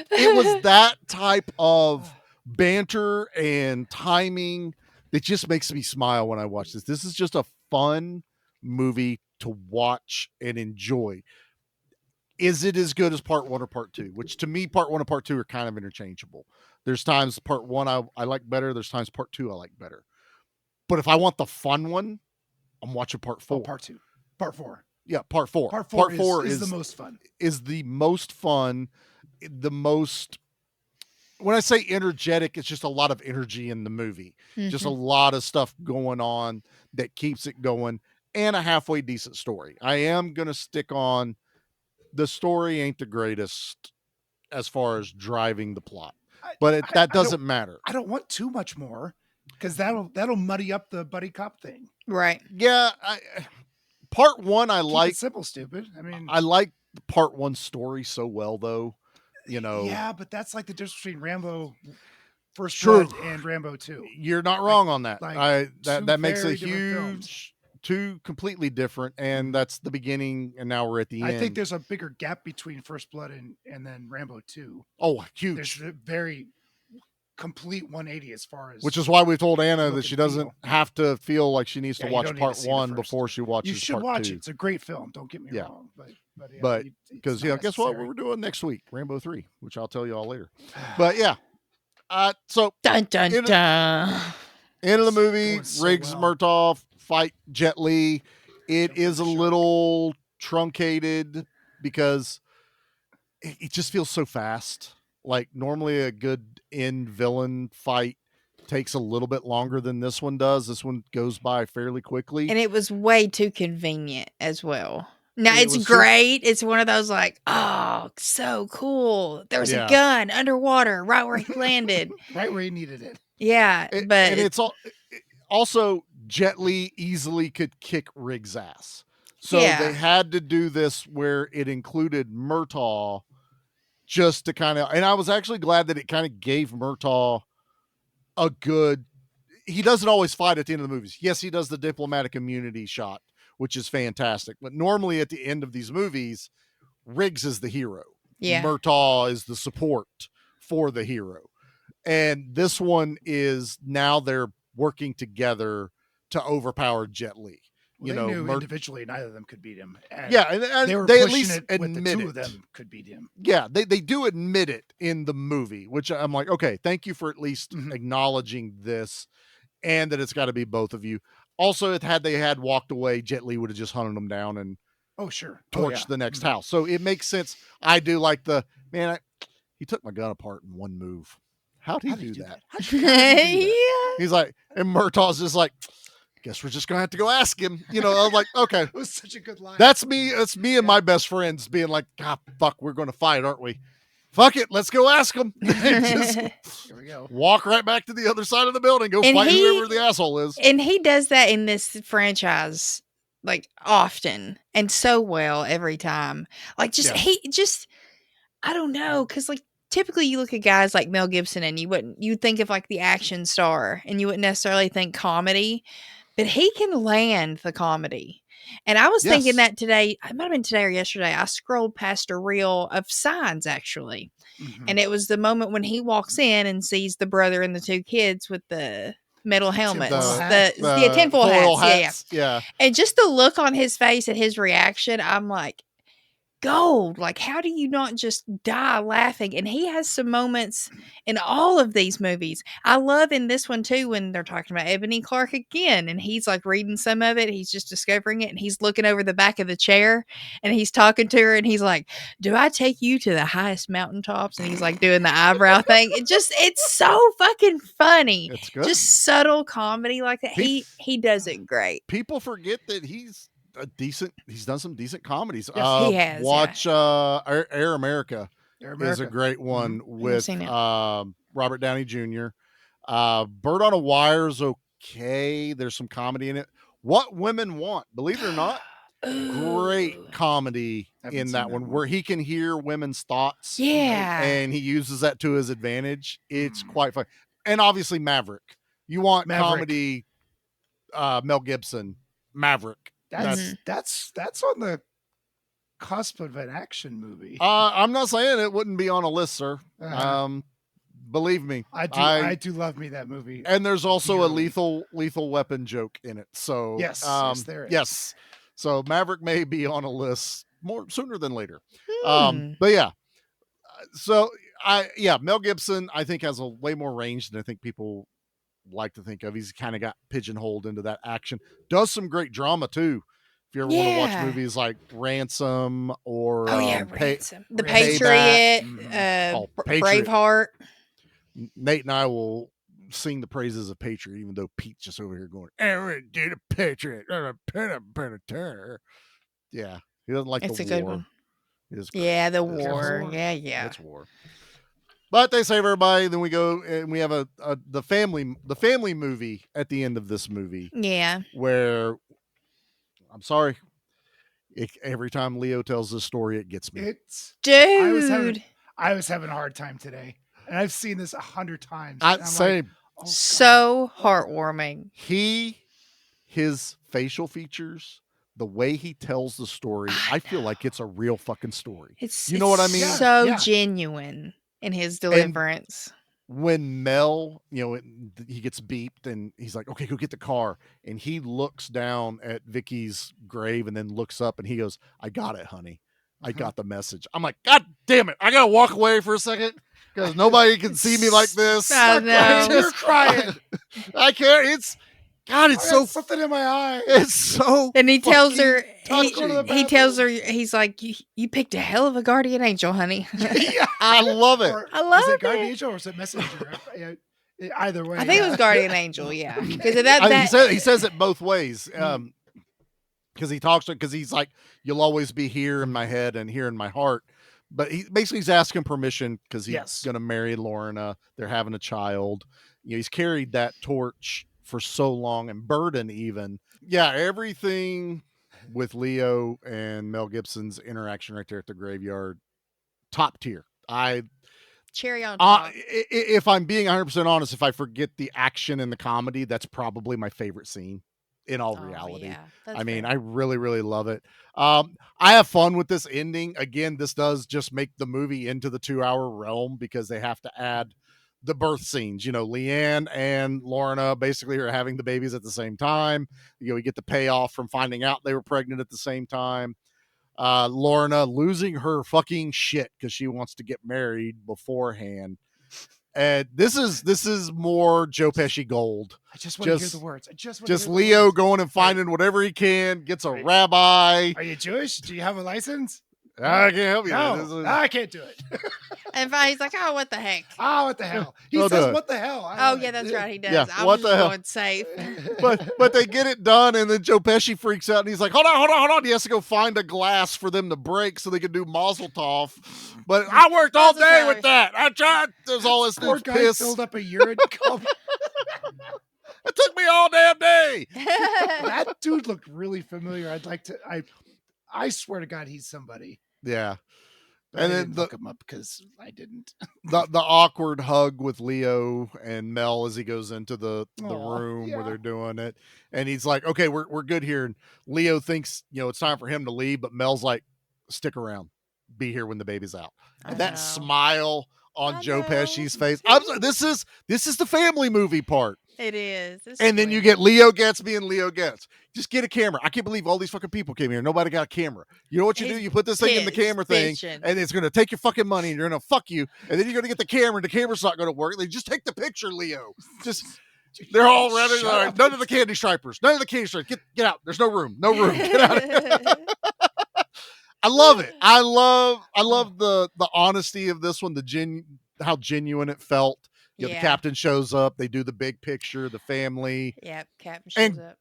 It was that type of banter and timing It just makes me smile when I watch this. This is just a fun movie to watch and enjoy. Is it as good as part 1 or part 2? Which to me, part 1 and part 2 are kind of interchangeable. There's times part 1 I like better. There's times part 2 I like better. But if I want the fun one, I'm watching part 4. Part 2. Part 4. Yeah, part 4. Part 4 is the most fun. Is the most fun. The most, when I say energetic, it's just a lot of energy in the movie. Just a lot of stuff going on that keeps it going, and a halfway decent story. I am going to stick on the story ain't the greatest as far as driving the plot, but that doesn't matter. I don't want too much more because that'll muddy up the buddy cop thing. Right. Yeah. Part 1, I Keep like it simple, stupid. I mean, I like part 1 story so well, though. You know. Yeah, but that's like the difference between Rambo First True. Blood and Rambo 2. You're not wrong on that. That makes a very different films. huge. Two completely different, and that's the beginning, and now we're at the end. I think there's a bigger gap between First Blood and then Rambo 2. Oh, huge. There's a very complete 180 as far as, which is why we told Anna look that she and doesn't feel. have to feel like she needs to You watch don't need part to see the 1 first. before she watches You should part watch 2. it. It's a great film. Don't get me Yeah. wrong. But Because it's not guess what necessary. we're doing next week? Rainbow 3, which I'll tell you all later. But yeah. So Dun dun in- dun. end of the movie, going so Riggs well. Murtaugh fight Jet Li. It is a little truncated because it just feels so fast. Like normally a good end villain fight takes a little bit longer than this one does. This one goes by fairly quickly. And it was way too convenient as well. Now It it's was so- great. It's one of those like, oh, so cool. There's Yeah. a gun underwater right where he landed. right where he needed it. Yeah, And but it's also Jet Li easily could kick Riggs' ass. So Yeah. they had to do this where it included Murtaugh just to kind of, and I was actually glad that it kind of gave Murtaugh a good, he doesn't always fight at the end of the movies. Yes, he does the diplomatic immunity shot, which is fantastic. But normally at the end of these movies, Riggs is the hero. Yeah. Murtaugh is the support for the hero. And this one is now they're working together to overpower Jet Li. Well, they knew individually neither of them could beat him. And Yeah, and they were they at pushing least it with the admit two of it. them could beat him. Yeah, they do admit it in the movie, which I'm like, okay, thank you for at least Mhm. acknowledging this and that it's got to be both of you. Also, had they had walked away, Jet Li would have just hunted them down and Oh, sure. torched the next Mhm. house. So it makes sense. I do like he took my gun apart in one move. How'd he do that? How'd you do that? yeah. He's like, and Murtaugh's just like, guess we're just gonna have to go ask him. You know, I was like, okay, It was such a good line. that's me. That's me and my best friends being like, God, fuck, we're gonna fight, aren't we? Fuck it, let's go ask him. Just Here we go. walk right back to the other side of the building, go And fight he- whoever the asshole is. And he does that in this franchise like often and so well every time. Like Yeah. I don't know, because like typically you look at guys like Mel Gibson and you'd think of like the action star and you wouldn't necessarily think comedy, but he can land the comedy. And I was thinking Yes. that today, it might have been today or yesterday, I scrolled past a reel of Signs actually. Mhm. And it was the moment when he walks in and sees the brother and the two kids with the metal helmets, hats. the tinfoil foil hats. Yeah. And just the look on his face and his reaction, I'm like, gold. Like, how do you not just die laughing? And he has some moments in all of these movies. I love in this one too when they're talking about Ebony Clark again, and he's like reading some of it. He's just discovering it, and he's looking over the back of the chair, and he's talking to her, and he's like, "Do I take you to the highest mountaintops?" And he's like doing the eyebrow thing. It's so fucking funny. It's good. Just subtle comedy like that. He does it great. People forget that he's done some decent comedies. Yes, he has, yeah. Watch Air America. Air Is a America. great one Never with seen it. Robert Downey Jr. Bird on a Wire's okay. There's some comedy in it. What Women Want, believe it or not, great Ooh. comedy Haven't in seen that that one one. where he can hear women's thoughts. Yeah. And he uses that to his advantage. It's quite fun. And obviously Maverick. You want Maverick. comedy, Mel Gibson, Maverick. That's on the cusp of an action movie. I'm not saying it wouldn't be on a list, sir. Uh-huh. Believe me, I do love me that movie. And there's also a dearly. lethal weapon joke in it. So Yes, there is. yes. So Maverick may be on a list more sooner than later. Hmm. But yeah. So Mel Gibson I think has a way more range than I think people like to think of. He's kind of got pigeonholed into that action. Does some great drama too. If you ever want to watch movies like Ransom or Ransom. The Payback, Patriot, Patriot. Braveheart. Nate and I will sing the praises of Patriot, even though Pete's just over here going, "Aaron did a Patriot, Predator." Yeah, he doesn't like It's the a good war. one. It's Yeah, the It's war. war. Yeah. It's war. But they save everybody. Then we go and we have the family movie at the end of this movie. Yeah. Where I'm sorry, every time Leo tells this story, it gets me. It's Dude. I was having a hard time today, and I've seen this 100 times. Same. Like, So heartwarming. His facial features, the way he tells the story, I feel like it's a real fucking story. It's what I mean? So genuine in his deliverance. When Mel, he gets beeped and he's like, "Okay, go get the car." And he looks down at Vicky's grave and then looks up and he goes, "I got it, honey. I got the message." I'm like, "God damn it. I got to walk away for a second because nobody can see me like this." I know. You're crying. I can't. It's so something in my eye. It's so. And he tells her, touching. he tells her, he's like, you picked a hell of a guardian angel, honey. I love it. I love was it. it Guardian Angel or was it Messenger? Either way. I think it was guardian angel, yeah. Because that he says it both ways. Because he talks to, because he's like, "You'll always be here in my head and here in my heart." But he's asking permission because he's going to marry Lorna. They're having a child. He's carried that torch for so long, and burden even. Yeah, everything with Leo and Mel Gibson's interaction right there at the graveyard, top tier. Cherry on top. If I'm being 100% honest, if I forget the action and the comedy, that's probably my favorite scene in all reality. Yeah, I mean, I really, really love it. I have fun with this ending. Again, this does just make the movie into the 2-hour realm because they have to add the birth scenes. Leanne and Lorna basically are having the babies at the same time. We get the payoff from finding out they were pregnant at the same time. Lorna losing her fucking shit because she wants to get married beforehand. And this is more Joe Pesci gold. I just want to hear the words. Just Leo going and finding whatever he can, gets a rabbi. Are you Jewish? Do you have a license? I can't help you. No, I can't do it. And he's like, "Oh, what the heck? Oh, what the hell?" He says, "What the hell?" Oh, yeah, that's right. He does. Yeah, I what was the just hell? going safe. But they get it done, and then Joe Pesci freaks out, and he's like, hold on. He has to go find a glass for them to break so they can do Mazel Tov. But I worked all day with that. I tried. There's all this Poor dude's guy piss. filled up a urine cup. It took me all damn day. That dude looked really familiar. I swear to God, he's somebody. Yeah. But And I then didn't look him up because I didn't. the awkward hug with Leo and Mel as he goes into the Aw, room where yeah. they're doing it, and he's like, "Okay, we're good here." And Leo thinks it's time for him to leave, but Mel's like, "Stick around, be here when the baby's out." And that smile on Joe Pesci's face. This is the family movie part. It is. And then you get Leo Gatsby and Leo Getz. Just get a camera. I can't believe all these fucking people came here. Nobody got a camera. You know what you do? You put this thing in the camera thing, and it's going to take your fucking money, and you're going to fuck you. And then you're going to get the camera, and the camera's not going to work. They just take the picture, Leo. They're all running. None of the candy stripers. None of the candy stripers. Get out. There's no room. No room. Get out of here. I love it. I love the honesty of this one. How genuine it felt. The captain shows up. They do the big picture, the family. Yep, captain shows up.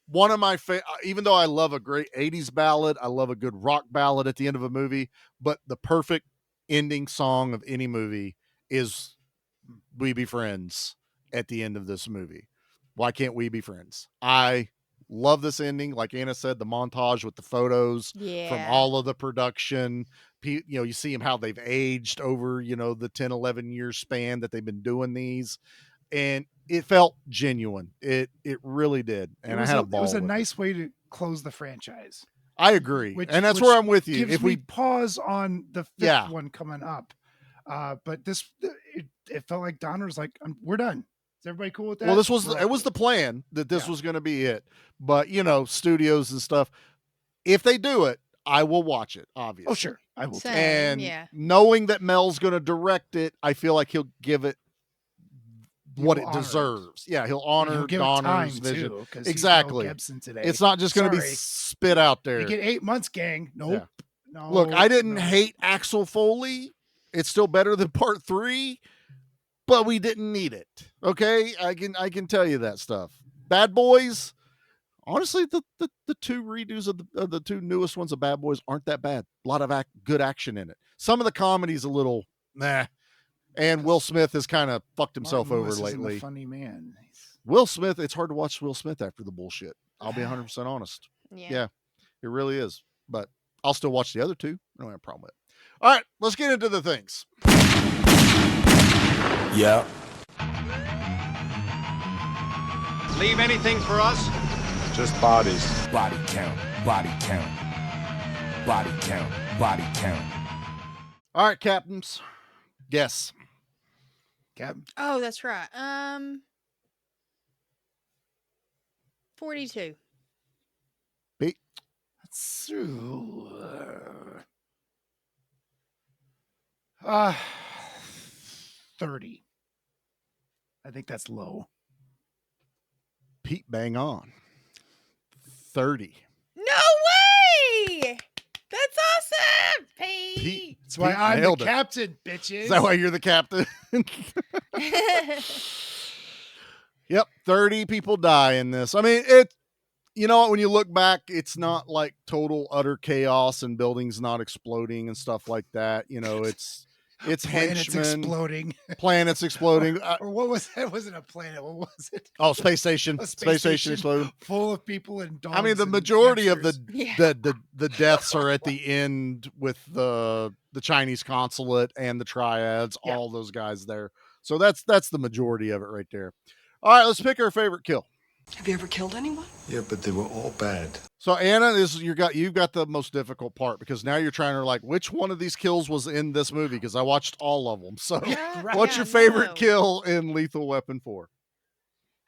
One of my even though I love a great 80s ballad, I love a good rock ballad at the end of a movie, but the perfect ending song of any movie is We Be Friends at the end of this movie. Why can't we be friends? I love this ending. Like Anna said, the montage with the photos from all of the production. You see them how they've aged over, the 10, 11 year span that they've been doing these. And it felt genuine. It really did. And I had a ball. It was a with nice way to close the franchise. I agree. And that's where I'm with you. If we pause on the fifth one coming up, But it felt like Donner's like, we're done. Is everybody cool with that? Well, it was the plan that this was going to be it. But, studios and stuff, if they do it, I will watch it, obviously. Oh, sure. I will. Same, And knowing that Mel's going to direct it, I feel like he'll give it what it deserves. Yeah, he'll honor Donner's vision. Too, exactly. Gibson today. It's not just going to be spit out there. You get 8 months, gang. Nope. Yeah. No. Look, I didn't hate Axel Foley. It's still better than part 3, but we didn't need it. Okay, I can tell you that stuff. Bad Boys. Honestly, the 2 redos of the 2 newest ones of Bad Boys aren't that bad. A lot of good action in it. Some of the comedy's a little meh. And Will Smith has kind of fucked himself over lately. A funny man. Will Smith, it's hard to watch Will Smith after the bullshit. I'll be 100% honest. Yeah, it really is. But I'll still watch the other 2. I don't have a problem with it. All right, let's get into the things. Yeah. Leave anything for us? Just bodies. Body count. Body count. Body count. Body count. All right, captains. Guess. Captain. Oh, that's right. 42. Pete. That's 30. I think that's low. Pete, bang on. 30. No way! That's awesome, Pete. That's why I'm the captain, bitches. Is that why you're the captain? Yep, 30 people die in this. I mean, you know what, when you look back, it's not like total utter chaos and buildings not exploding and stuff like that. It's planets henchmen exploding. Planets exploding. Or what was that? It wasn't a planet. What was it? Oh, space station. Space station exploded. Full of people and dogs. I mean, the majority of the deaths are at the end with the Chinese consulate and the triads, all those guys there. So that's the majority of it right there. All right, let's pick our favorite kill. Have you ever killed anyone? Yeah, but they were all bad. So Anna, you've got the most difficult part because now you're trying to which one of these kills was in this movie because I watched all of them. So what's your favorite kill in Lethal Weapon 4?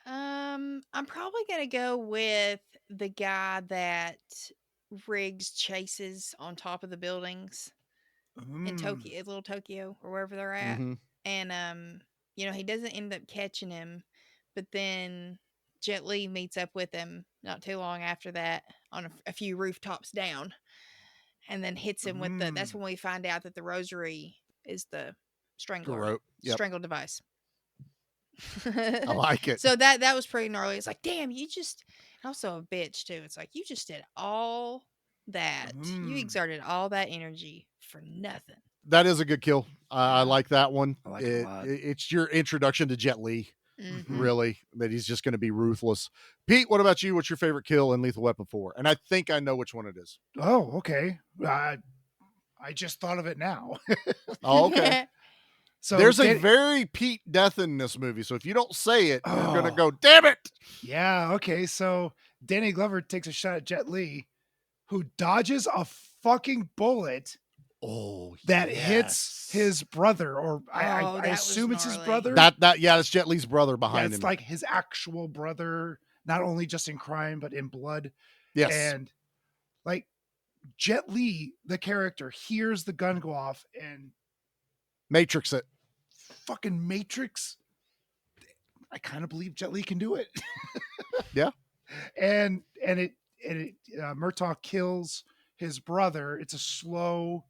I'm probably gonna go with the guy that Riggs chases on top of the buildings in Tokyo, Little Tokyo, or wherever they're at, and he doesn't end up catching him, but then Jet Li meets up with him not too long after that on a few rooftops down, and then hits him with that's when we find out that the rosary is the strangler, strangle device. I like it. So that was pretty gnarly. It's like, damn, also a bitch too. It's like, you just did all that. You exerted all that energy for nothing. That is a good kill. I like that one. I like it a lot. It's your introduction to Jet Li. Really, that he's just going to be ruthless. Pete, what about you? What's your favorite kill in Lethal Weapon 4? And I think I know which one it is. Oh, okay. I just thought of it now. Oh, okay. So there's a very Pete death in this movie. So if you don't say it, you're going to go, damn it. Yeah. Okay. So Danny Glover takes a shot at Jet Li, who dodges a fucking bullet. That hits his brother, or I assume it's his brother. It's Jet Li's brother behind him. It's like his actual brother, not only just in crime but in blood. Yes, and like Jet Li, the character, hears the gun go off and Matrix it. Fucking Matrix. I kind of believe Jet Li can do it. Yeah, and Murtaugh kills his brother. It's a slow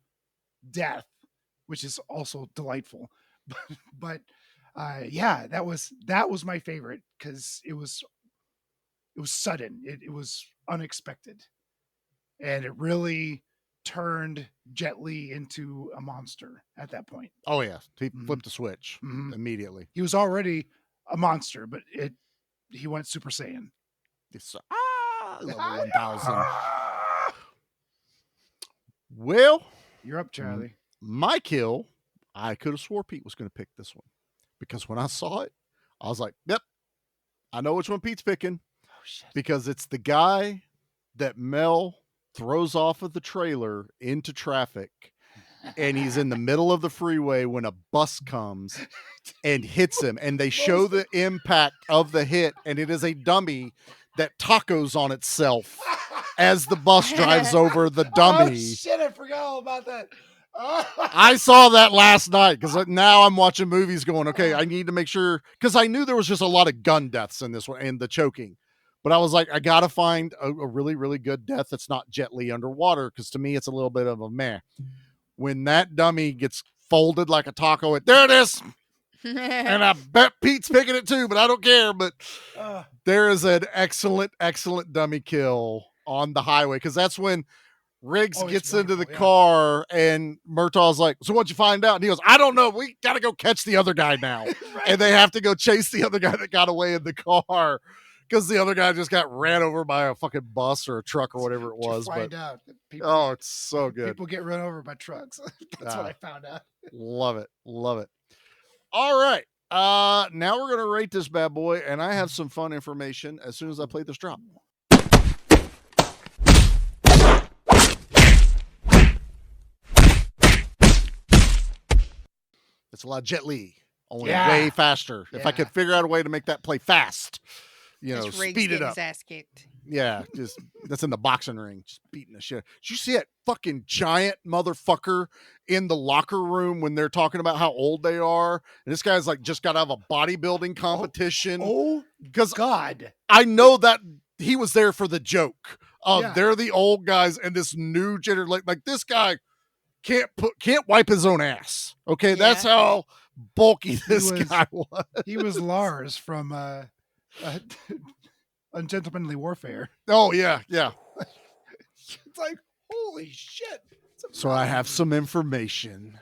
death, which is also delightful. But that was my favorite because it was sudden. It was unexpected, and it really turned Jet Li into a monster at that point. Oh yeah, he flipped the switch immediately. He was already a monster, but he went Super Saiyan. Level 1000. Well, you're up, Charlie. My kill, I could have swore Pete was going to pick this one because when I saw it, I was like, yep, I know which one Pete's picking. Oh, shit. Because it's the guy that Mel throws off of the trailer into traffic and he's in the middle of the freeway when a bus comes and hits him, and they show the impact of the hit, and it is a dummy that tacos on itself as the bus drives over the dummy. Oh shit, I forgot all about that. I saw that last night because now I'm watching movies going, okay, I need to make sure, because I knew there was just a lot of gun deaths in this one and the choking. But I was like, I got to find a really, really good death that's not Jet Li underwater, because to me, it's a little bit of a meh. When that dummy gets folded like a taco, there it is. And I bet Pete's picking it too, but I don't care. But there is an excellent, excellent dummy kill on the highway, because that's when Riggs gets into the car and Murtaugh's like, so what'd you find out? And he goes, I don't know. We got to go catch the other guy now. Right. And they have to go chase the other guy that got away in the car because the other guy just got ran over by a fucking bus or a truck or whatever it was. People, it's so good. People get run over by trucks. That's what I found out. Love it. Love it. All right. Now we're going to rate this bad boy, and I have some fun information as soon as I play this drop. It's a lot of Jet Li, only way faster. If I could figure out a way to make that play fast, speed it up. His ass kicked. Yeah, just that's in the boxing ring, just beating the shit. Did you see that fucking giant motherfucker in the locker room when they're talking about how old they are? And this guy's like just got out of a bodybuilding competition. Because God, I know that he was there for the joke of they're the old guys and this new generation. Like this guy can't wipe his own ass. Okay, that's how bulky this guy was. He was Lars from Ungentlemanly Warfare. Oh yeah. It's like, holy shit. So I have some information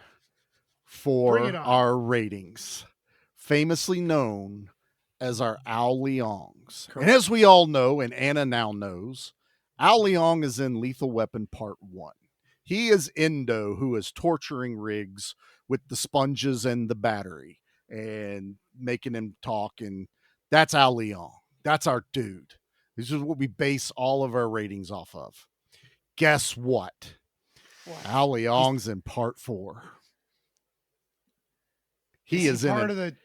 for our ratings, famously known as our Ao Leongs. And as we all know, and Anna now knows, Ao Leong is in Lethal Weapon Part 1. He is Endo, who is torturing Riggs with the sponges and the battery and making him talk. And that's Ao Leong. That's our dude. This is what we base all of our ratings off of. Guess what? Ao Leong's in Part 4. He is in an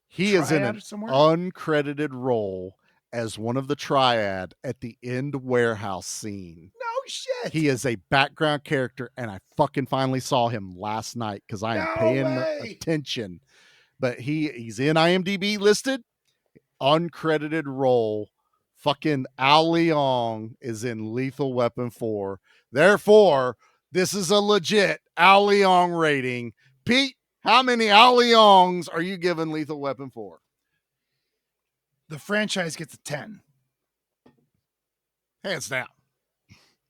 uncredited role as one of the triad at the end warehouse scene. No shit. He is a background character, and I fucking finally saw him last night because I am paying attention. But he's in IMDb listed, uncredited role. Fucking Ao Leong is in Lethal Weapon 4. Therefore, this is a legit Ao Leong rating. Pete, how many Ao Leongs are you giving Lethal Weapon 4? The franchise gets a 10. Hands down.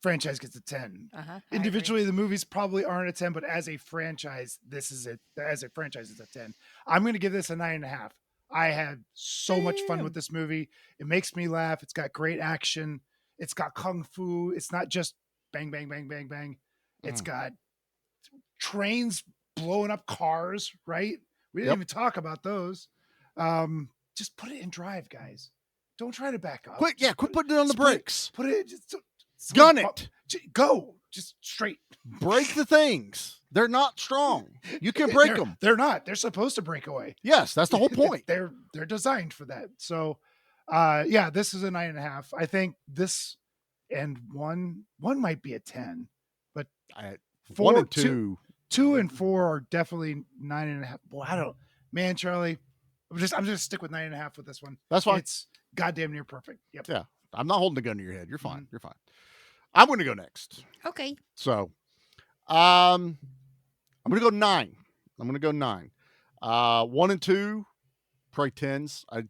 Franchise gets a 10. Individually, the movies probably aren't a 10, but as a franchise, this is it. As a franchise, it's a 10. I'm going to give this a 9.5. I had so much fun with this movie. It makes me laugh. It's got great action. It's got kung fu. It's not just bang, bang, bang, bang, bang. It's got trains blowing up cars, right? We didn't even talk about those. Just put it in drive, guys. Don't try to back up. Quit putting it on the brakes. Put it, gun it. Go. Just straight. Break the things. They're not strong. You can break them. They're not. They're supposed to break away. Yes, that's the whole point. They're designed for that. So, this is a 9.5. I think this and one might be a 10, but 1 and 2, 2 and 4 are definitely 9.5. Boy, man, Charlie, I'm just gonna stick with 9.5 with this one. That's fine. It's goddamn near perfect. Yep. Yeah, I'm not holding a gun to your head. You're fine. You're fine. I'm going to go next. Okay. So, I'm going to go 9. I'm going to go 9. 1 and 2, probably 10s. I'm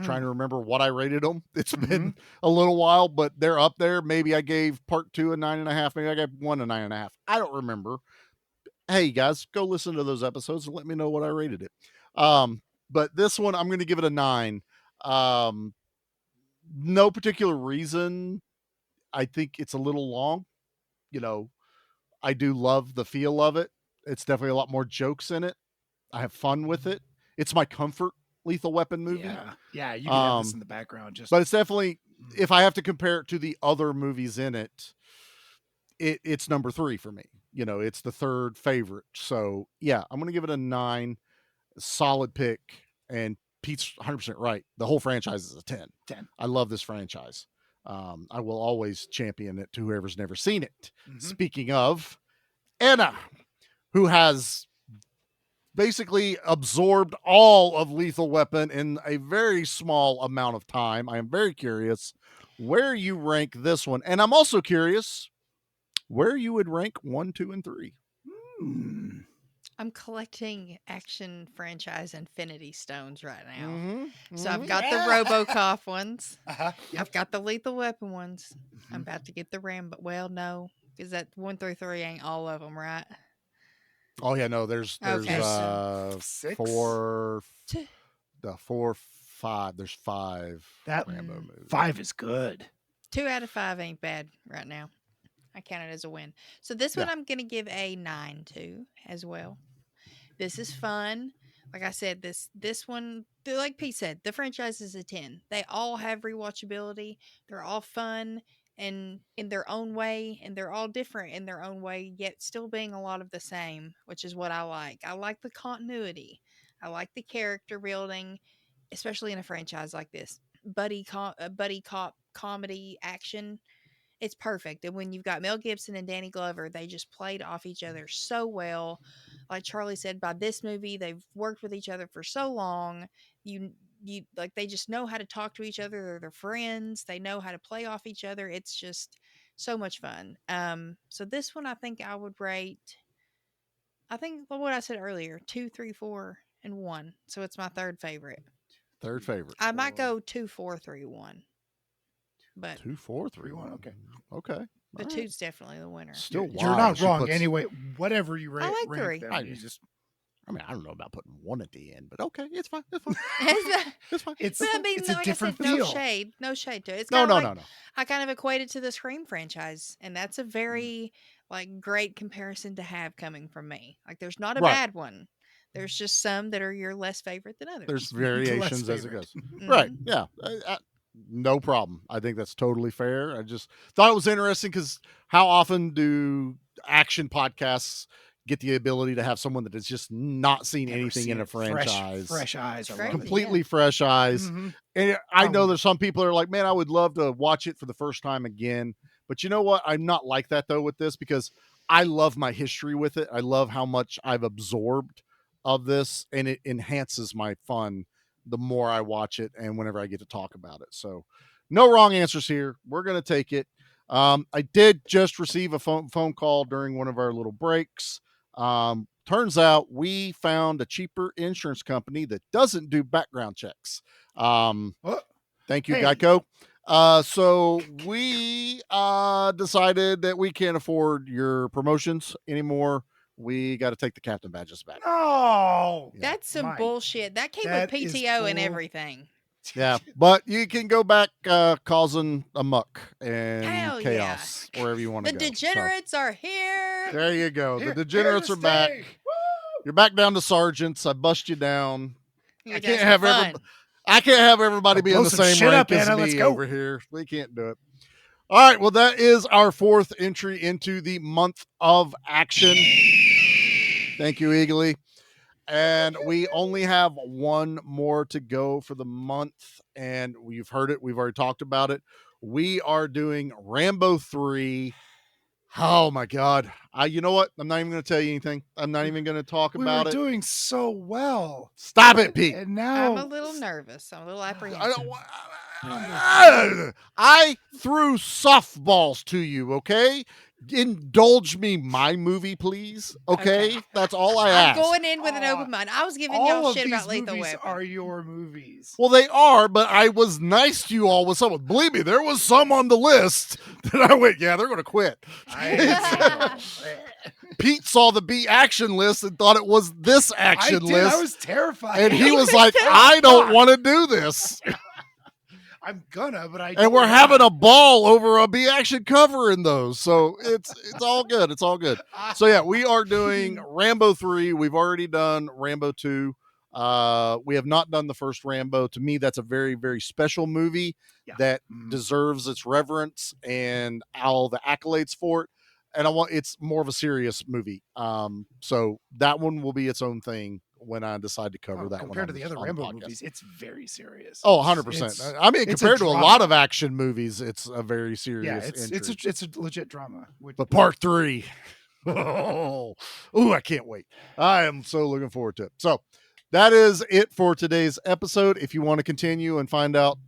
trying to remember what I rated them. It's been a little while, but they're up there. Maybe I gave Part 2 a 9.5. Maybe I gave 1 a 9.5. I don't remember. Hey guys, go listen to those episodes and let me know what I rated it. But this one, I'm going to give it a 9. No particular reason. I think it's a little long. I do love the feel of it. It's definitely a lot more jokes in it. I have fun with it. It's my comfort Lethal Weapon movie. Yeah, you can have this in the background. But it's definitely, if I have to compare it to the other movies in it, it's number 3 for me. it's the third favorite. So yeah, I'm going to give it a 9. Solid pick. And Pete's 100% right. The whole franchise is a 10. 10. I love this franchise. I will always champion it to whoever's never seen it. Speaking of, Anna, who has basically absorbed all of Lethal Weapon in a very small amount of time. I am very curious where you rank this one. And I'm also curious where you would rank 1, 2, and 3. I'm collecting action franchise Infinity Stones right now. So I've got the RoboCop ones. I've got the Lethal Weapon ones. I'm about to get the Rambo. Well, no, because that 1 through 3 ain't all of them, right? Oh yeah, no, there's Okay. 6? 4, 5. There's 5 That Rambo movies. 5 is good. 2 out of 5 ain't bad right now. I count it as a win. So this one I'm going to give a 9 to as well. This is fun. Like I said, this one, like Pete said, the franchise is a 10. They all have rewatchability. They're all fun and in their own way, and they're all different in their own way, yet still being a lot of the same, which is what I like. I like the continuity. I like the character building, especially in a franchise like this. Buddy cop comedy action. It's perfect. And when you've got Mel Gibson and Danny Glover, they just played off each other so well. Like Charlie said, by this movie, they've worked with each other for so long. You like, they just know how to talk to each other. They're friends. They know how to play off each other. It's just so much fun. So this one, I think I would rate, I think what I said earlier, 2, 3, 4, and 1. So it's my third favorite. Third favorite. I might go 2, 4, 3, 1. But 2, 4, 3, 1. Okay. Okay. The All right. 2's definitely the winner. Still You're wild. not She wrong. puts- Anyway, whatever you rate, I like rank 3. them, I you just- I don't know about putting 1 at the end, but okay, it's fine. It's fine. It's It's fine. It's, But I mean, it's a like different I said, feel. no shade to it. It's No, kinda no, like, no, no. I kind of equated to the Scream franchise, and that's a very like great comparison to have coming from me. Like, there's not a Right. bad one. There's just some that are your less favorite than others. There's variations as it favorite. goes. Right. Yeah. No problem. I think that's totally fair. I just thought it was interesting because how often do action podcasts get the ability to have someone that has just not seen Never anything seen in a it. Fresh- franchise? Fresh eyes. I love Crazy. it. Completely fresh eyes. Mhm. And I know Um, there's some people that are like, man, I would love to watch it for the first time again. But you know what? I'm not like that though with this because I love my history with it. I love how much I've absorbed of this, and it enhances my fun the more I watch it and whenever I get to talk about it. So no wrong answers here. We're going to take it. I did just receive a phone call during one of our little breaks. Turns out we found a cheaper insurance company that doesn't do background checks. Thank you, Hey. Geico. So we decided that we can't afford your promotions anymore. We got to take the captain badges back. No. That's some My- bullshit. That came that with is PTO and bull- everything. Yeah, but you can go back causing a muck and Hell yeah. chaos wherever you want The to go. So, degenerates are here. there you go. Here- The degenerates here are to back. stay. You're back down to sergeants. I bust you down. You I guys can't are have fun. I can't have everybody be in Blow the some same shit rank up, as Anna. me Let's go. over here. We can't do it. All right. Well, that is our 4th entry into the month of action. Thank you, Eagly. And we only have one more to go for the month. And you've heard it. We've already talked about it. We are doing Rambo 3. Oh my God. You know what? I'm not even going to tell you anything. I'm not even going to talk We about were it. doing so well, Stop it, Pete. and now I'm a little nervous. I'm a little I apprehensive. don't. I threw softballs to you. Okay, indulge me, my movie, please. Okay, that's all I I'm ask. going in with an open mind. I was giving all y'all of shit these about Lethal movies Weapon. are your movies. Well, they are, but I was nice to you all with some. Believe me, there was some on the list that I went, yeah, they're going to quit. Pete saw the B action list and thought it was this action I did. list. I was terrified. And he was like, I don't want to do this. I'm gonna, but I. And we're having a ball over a B action cover in those. So it's all good. It's all good. So yeah, we are doing Rambo 3. We've already done Rambo 2. We have not done the first Rambo. To me, that's a very, very special movie Yeah. that Mhm. deserves its reverence and all the accolades for it. and it's more of a serious movie. So that one will be its own thing when I decide to cover that one. Compared to the other Rambo movies, it's very serious. Oh, 100%. I mean, compared to a lot of action movies, it's a very serious. Yeah, it's a legit drama. But part 3, oh, I can't wait. I am so looking forward to it. So that is it for today's episode. If you want to continue and find out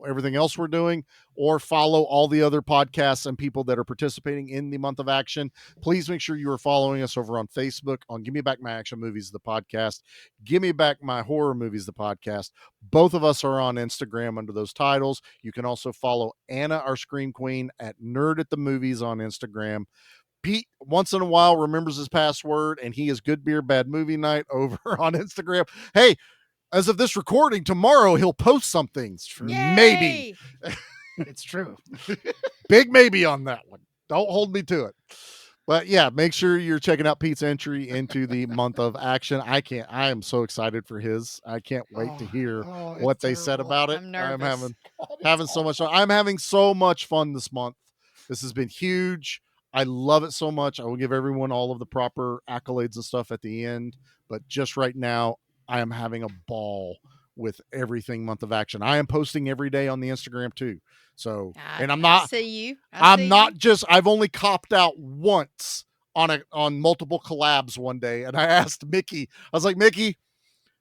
everything else we're doing, or follow all the other podcasts and people that are participating in the month of action, please make sure you are following us over on Facebook on Give Me Back My Action Movies, the podcast, Give Me Back My Horror Movies, the podcast. Both of us are on Instagram under those titles. You can also follow Anna, our Scream Queen, at Nerd at the Movies on Instagram. Pete, once in a while, remembers his password, and he is Good Beer, Bad Movie Night over on Instagram. Hey, as of this recording, tomorrow he'll post something. Maybe. It's true. Big maybe on that one. Don't hold me to it. But yeah, make sure you're checking out Pete's entry into the month of action. I am so excited for his. I can't wait to hear what they said about it. I'm having so much fun. I'm having so much fun this month. This has been huge. I love it so much. I will give everyone all of the proper accolades and stuff at the end. But just right now, I am having a ball with everything month of action. I am posting every day on the Instagram too. So, and I'm not, I've only copped out once on multiple collabs one day. And I asked Mickey, I was like, Mickey,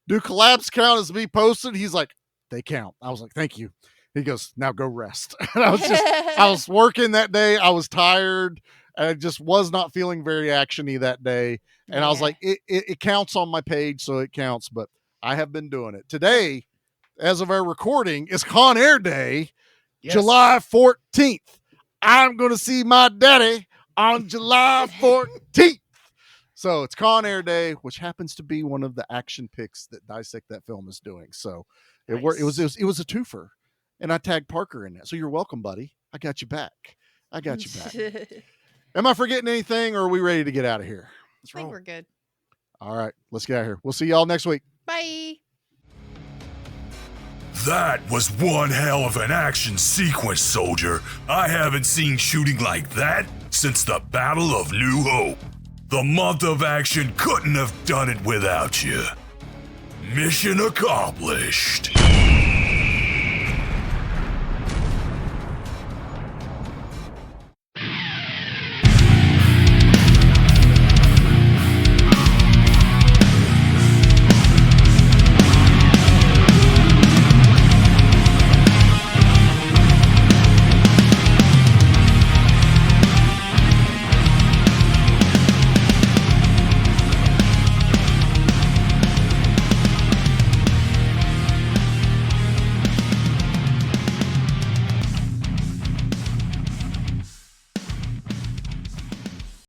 do collabs count as me posted? He's like, they count. I was like, thank you. He goes, now go rest. And I was working that day. I was tired. I just was not feeling very action-y that day. And I was like, it counts on my page, so it counts. But I have been doing it. Today, as of our recording, is Con Air Day, July 14th. I'm going to see my daddy on July 14th. So it's Con Air Day, which happens to be one of the action picks that Dissect That Film is doing. So it was a twofer. And I tagged Parker in that. So you're welcome, buddy. I got you back. Am I forgetting anything, or are we ready to get out of here? I think we're good. All right, let's get out of here. We'll see y'all next week. Bye. That was one hell of an action sequence, soldier. I haven't seen shooting like that since the Battle of New Hope. The month of action couldn't have done it without you. Mission accomplished.